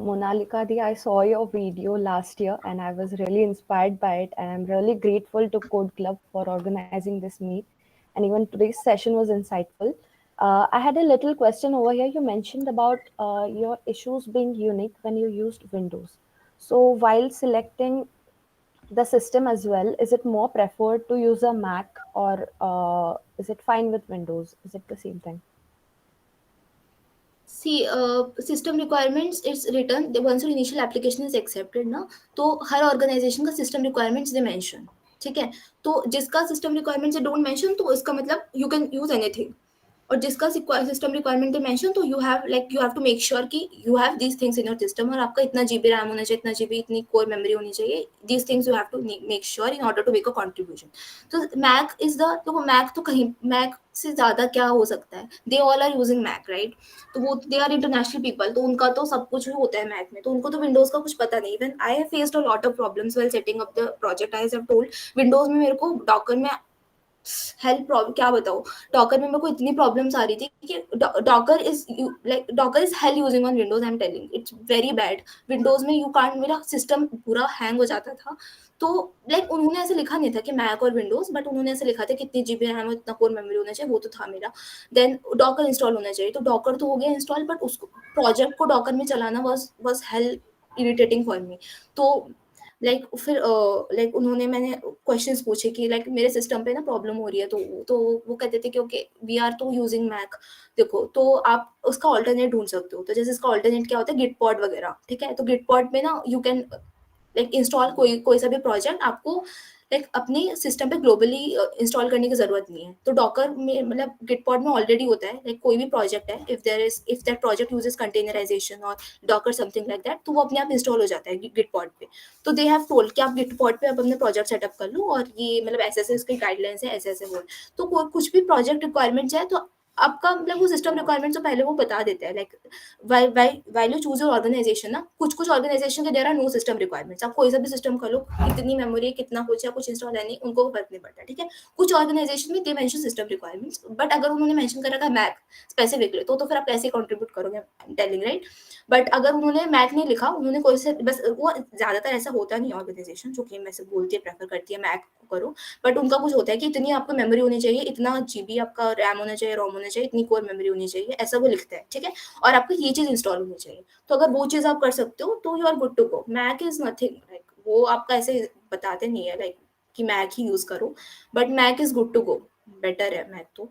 Monalika Di, I saw your video last year and I was really inspired by it. And I'm really grateful to Code Club for organizing this meet. And even today's session was insightful. I had a little question over here. You mentioned about your issues being unique when you used Windows. So while selecting the system as well, is it more preferred to use a Mac or is it fine with Windows? Is it the same thing? See, system requirements, it's written once your initial application is accepted ना, तो हर organization का system requirements they mention, ठीक है। तो जिसका system requirements they don't mention, तो इसका मतलब you can use anything। और जिसका सिस्टम रिक्वायरमेंट मेंशन, तो you have to make sure कि you have these things in your system, और आपका इतना जीबी रैम होना चाहिए, इतना जीबी इतनी कोर मेमोरी होनी चाहिए, these things you have to make sure in order to make a contribution. तो मैक इज द, तो मैक तो कहीं मैक से ज्यादा क्या हो सकता है, they all are using Mac right. तो वो दे आर इंटरनेशनल पीपल, तो उनका तो सब कुछ भी होता है मैक में, तो उनको तो विंडोज का कुछ पता नहीं। Even I have faced a lot of problems while setting up the project. I have told Windows में मेरे को डॉकर में हेल्प प्रॉब्लम क्या बताओ, डॉकर में मेरे को इतनी प्रॉब्लम्स आ रही थी कि Docker is hello using on Windows. I am telling it's very bad. Windows में यू कांट, मेरा सिस्टम पूरा हैंग हो जाता था। तो उन्होंने ऐसे लिखा नहीं था कि मैक और विंडोज, बट उन्होंने ऐसे लिखा था कितनी जीबी रैम और इतना कोर मेमोरी होना चाहिए, वो तो था मेरा। देन डॉकर इंस्टॉल होना चाहिए, तो डॉकर तो हो गया इंस्टॉल, बट उसको प्रोजेक्ट को डॉकर में चलाना was hello irritating for me. तो फिर उन्होंने, मैंने क्वेश्चंस पूछे कि मेरे सिस्टम पे ना प्रॉब्लम हो रही है, तो वो कहते थे कि ओके वी आर तो यूजिंग मैक। देखो, तो आप उसका ऑल्टरनेट ढूंढ सकते हो। तो जैसे इसका ऑल्टरनेट क्या होता है, गिटपॉड वगैरह, ठीक है। तो गिटपॉड में ना यू कैन इंस्टॉल कोई सा भी प्रोजेक्ट, आपको अपने सिस्टम पे ग्लोबली इंस्टॉल करने की जरूरत नहीं है। तो डॉकर में मतलब गिटपॉड में ऑलरेडी होता है, कोई भी प्रोजेक्ट है, if that project uses containerisation और डॉकर समथिंग लाइक दैट, तो वो अपने आप इंस्टॉल हो जाता है गिटपॉड पे। तो दे हैव टोल्ड कि आप गिटपॉड पे अपने प्रोजेक्ट सेटअप कर लो, और ये ऐसे ऐसे इसकी गाइडलाइंस है, ऐसे ऐसे वो। तो कुछ भी प्रोजेक्ट रिक्वायरमेंट्स है, तो आपका वो सिस्टम रिक्वायरमेंट्स तो पहले वो बता देते हैं। While you choose your organisation ना, कुछ ऑर्गेनाइजेशन के there are no system requirements. आप कोई सा भी सिस्टम कर लो, कितनी मेमोरी, कितना कुछ या कुछ इंस्टॉल है नहीं, उनको फर्क नहीं पड़ता, ठीक है। कुछ ऑर्गेनाइजेशन में they mention system requirements, but अगर उन्होंने मेंशन कर रखा है मैक स्पेसिफिकली, तो फिर आप कैसे कंट्रीब्यूट करोगे, टेलिंग राइट। बट अगर उन्होंने मैक नहीं लिखा, उन्होंने कोई से बस, वो ज्यादातर ऐसा होता नहीं ऑर्गेनाइजेशन जो कि वैसे बोलती है, प्रेफर करती है मैक करो, बट उनका कुछ होता है कि इतनी आपको मेमोरी होनी चाहिए, इतना जीबी आपका रैम होना चाहिए, रोम होना चाहिए, इतनी कोर मेमोरी होनी चाहिए, ऐसा वो लिखता है, ठीक है। और आपको ये चीज इंस्टॉल होनी चाहिए। तो अगर वो चीज आप कर सकते हो, तो you are good to go. Mac is nothing, वो आपका ऐसे बताते नहीं है कि मैक ही यूज करो, but Mac is good to go, better है मैक तो।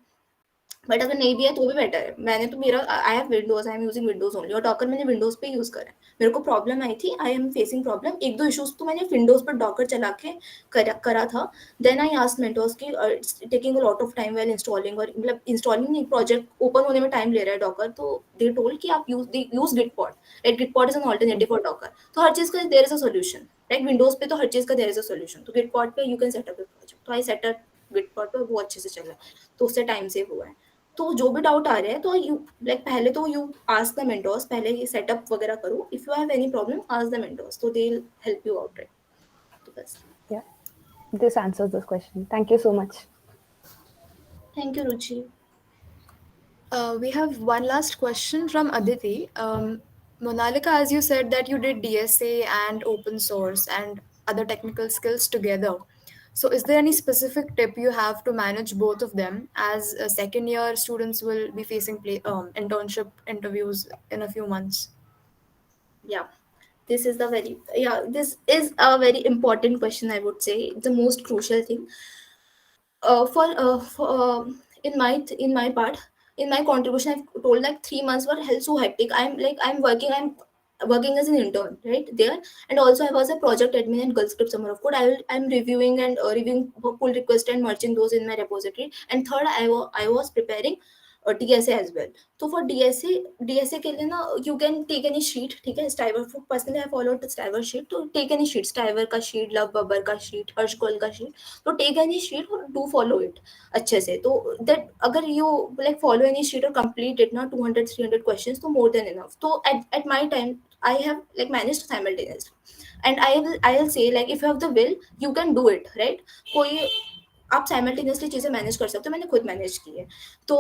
बट अगर नहीं भी है तो भी बेटर है। मैंने तो मेरा, I have Windows, I am using Windows only, और डॉकर मैंने विंडोज पे यूज करा है। मेरे को प्रॉब्लम आई थी, आई एम फेसिंग प्रॉब्लम, एक दो इश्यूज तो मैंने विंडोज पर डॉकर चला के करा था। देन आई आस्क्ड मेंटोर्स की it's taking a lot of time while installing, और इंस्टॉलिंग नहीं, प्रोजेक्ट ओपन होने में टाइम ले रहा है डॉकर। तो दे टोल्ड कि आप use Gitpod, Gitpod is an alternative for Docker. तो हर चीज का there is a solution, Windows पे तो हर चीज का देयर इज अ सोल्यूशन। तो गिटपॉड पे you can set up your project. तो आई सेट अप गिटपॉड पे, वो अच्छे से चला, तो उससे टाइम सेव हुआ है। तो जो भी डाउट आ रहे हैं, तो यू पहले तो यू आस्क द मेंटोर्स, पहले ये सेटअप वगैरह करो। If you have any problem, ask the mentors, तो they will help you out, right. तो बस। Yeah, this answers this question. Thank you so much. Thank you Ruchi. We have one last question from Aditi. Monalika, as you said that you did DSA and open source and other technical skills together. So, is there any specific tip you have to manage both of them, as second year students will be facing internship interviews in a few months? Yeah, this is this is a very important question, I would say, the most crucial thing. In my part, in my contribution, I've told 3 months were hell so hectic. I'm working as an intern right there, and also I was a project admin in Gulf Script Summer of Code. I'm reviewing and reviewing pull request and merging those in my repository. And third, I was preparing DSA as well. तो for DSA के लिए ना you can take any sheet, ठीक है. Stiver, personally I followed the Stiver sheet. तो take any sheet, Stiver का sheet, Love Bubber का sheet, हर्ष गोल का sheet. तो take any sheet और do follow it अच्छे से. तो that अगर you like follow any sheet और complete it ना 200-300 questions तो more than enough. तो at my time I have like managed simultaneously. And I will say like if you have the will you can do it, right. कोई आप simultaneously चीज़ें manage कर सकते हो. मैंने खुद मैनेज की है. तो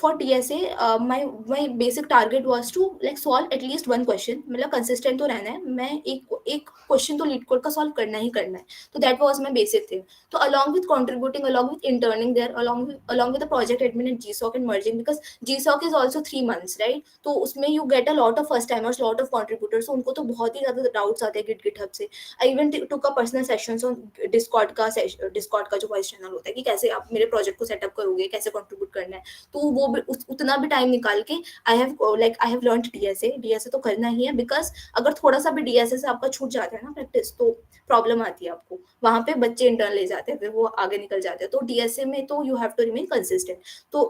for DSA my basic target was to like solve at least one question. मतलब कंसिस्टेंट तो रहना है. मैं एक क्वेश्चन तो लीड कोड का सॉल्व करना ही करना है. तो that was my basic thing. तो along with contributing, along with interning there, along with the project admin at GSOC and merging, because GSOC is also 3 months, राइट. तो उसमें you get a lot of first timers, lot of contributors. उनको तो बहुत ही ज़्यादा doubts आते हैं GitHub से. I even took a personal sessions on Discord का जो वॉइस चैनल होता है कि कैसे आप मेरे प्रोजेक्ट को सेटअप करोगे, कैसे कंट्रीब्यूट करना है. तो वो भी उतना भी टाइम निकाल के आई हैव लर्न DSA तो करना ही है. बिकॉज अगर थोड़ा सा भी DSA से आपका छूट जाता है ना प्रैक्टिस, तो प्रॉब्लम आती है आपको. वहां पे बच्चे इंटर्न ले जाते हैं, फिर वो आगे निकल जाते हैं. तो DSA में तो you have to remain consistent. तो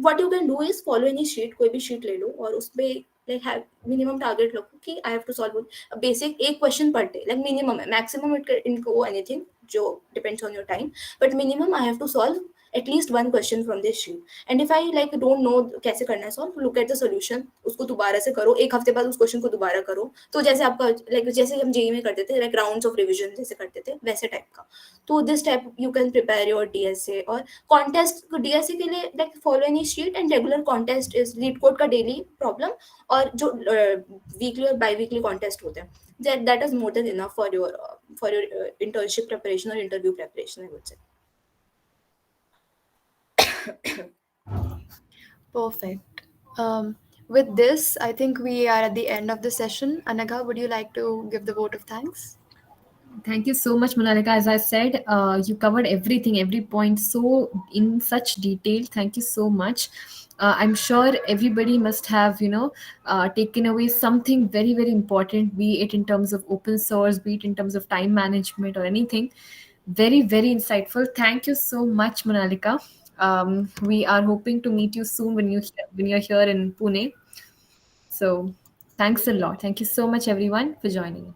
what you can do is follow any sheet, कोई भी sheet ले लो और उसपे like have minimum target रखो कि I have to solve basic एक question per day, like minimum है. maximum it can go anything जो depends on your time, but minimum I have to solve at least one question from this sheet. And if I like don't know कैसे करना है solve, look at the solution, उसको दोबारा से करो. एक हफ्ते बाद उस क्वेश्चन को दोबारा करो. तो जैसे आपका like जैसे हम JEE में करते थे, like rounds of revision जैसे करते थे, वैसे टाइप का. तो this type you can prepare your DSA. और contest DSA के लिए like follow any sheet, and regular contest is lead code का daily problem. और जो वीकली और बाई वीकली कॉन्टेस्ट होते हैं, that is more than enough for your internship preparation or interview preparation, I would say. Perfect. With this, I think we are at the end of the session. Anagha, would you like to give the vote of thanks? Thank you so much, Monalika. As I said, you covered everything, every point so in such detail. Thank you so much. I'm sure everybody must have, taken away something very, very important, be it in terms of open source, be it in terms of time management or anything. Very, very insightful. Thank you so much, Monalika. We are hoping to meet you soon when you're here in Pune. So, thanks a lot. Thank you so much, everyone, for joining.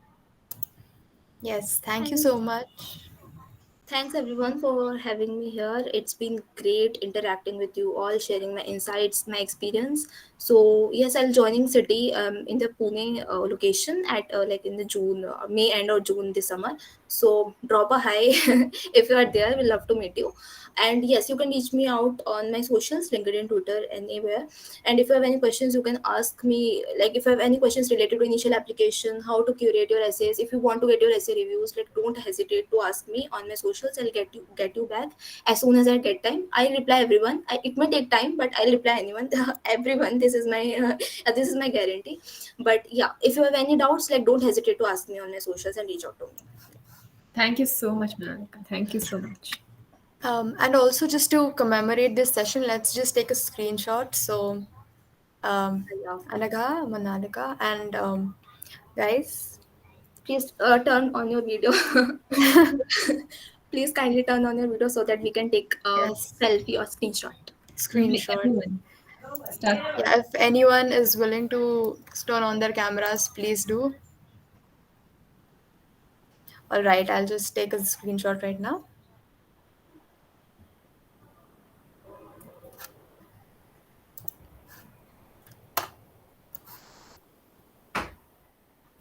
Yes, thank you so much. Thanks everyone for having me here. It's been great interacting with you all, sharing my insights, my experience. So yes, I'll joining city in the Pune location at like in the June, May end or June this summer. So drop a hi if you are there. We'll love to meet you. And yes, you can reach me out on my socials, LinkedIn, Twitter, anywhere. And if you have any questions, you can ask me. Like if you have any questions related to initial application, how to curate your essays, if you want to get your essay reviews, like don't hesitate to ask me on my socials. I'll get you back as soon as I get time. I reply everyone. It may take time, but I'll reply anyone, everyone. This is my guarantee. But yeah, if you have any doubts, like don't hesitate to ask me on my socials and reach out to me. Thank you so much, Manalika. Thank you so much. And also, just to commemorate this session, let's just take a screenshot. So, Yeah. Anagha, Manalika, and guys, Please turn on your video. Please kindly turn on your video so that we can take a yes, selfie or screenshot. screenshot. Everyone. Start. Yeah, if anyone is willing to turn on their cameras, please do. All right, I'll just take a screenshot right now.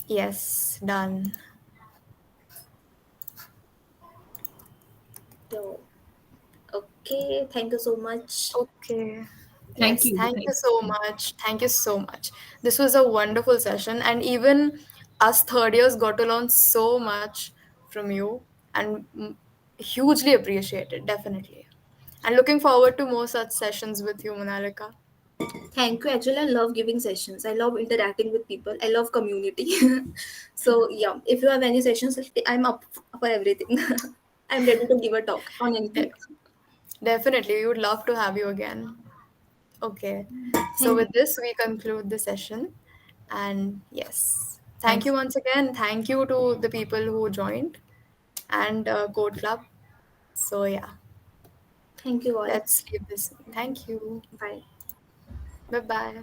Yes, done. So, okay, thank you so much. Okay. Thank Yes, you. thank Thank you so much. Thank you so much. This was a wonderful session, and even us third years got to learn so much from you, and hugely appreciate it, definitely. And looking forward to more such sessions with you, Monalika. Thank you. Actually, I love giving sessions. I love interacting with people. I love community. So yeah, if you have any sessions, I'm up for everything. I'm ready to give a talk on anything. Definitely, we would love to have you again. Okay. So, Thank you. with this, we conclude the session. And yes, thank Thanks. you once again. Thank you to the people who joined and Code Club. So, yeah. Thank you all. Let's leave this. Thank you. Bye. Bye bye.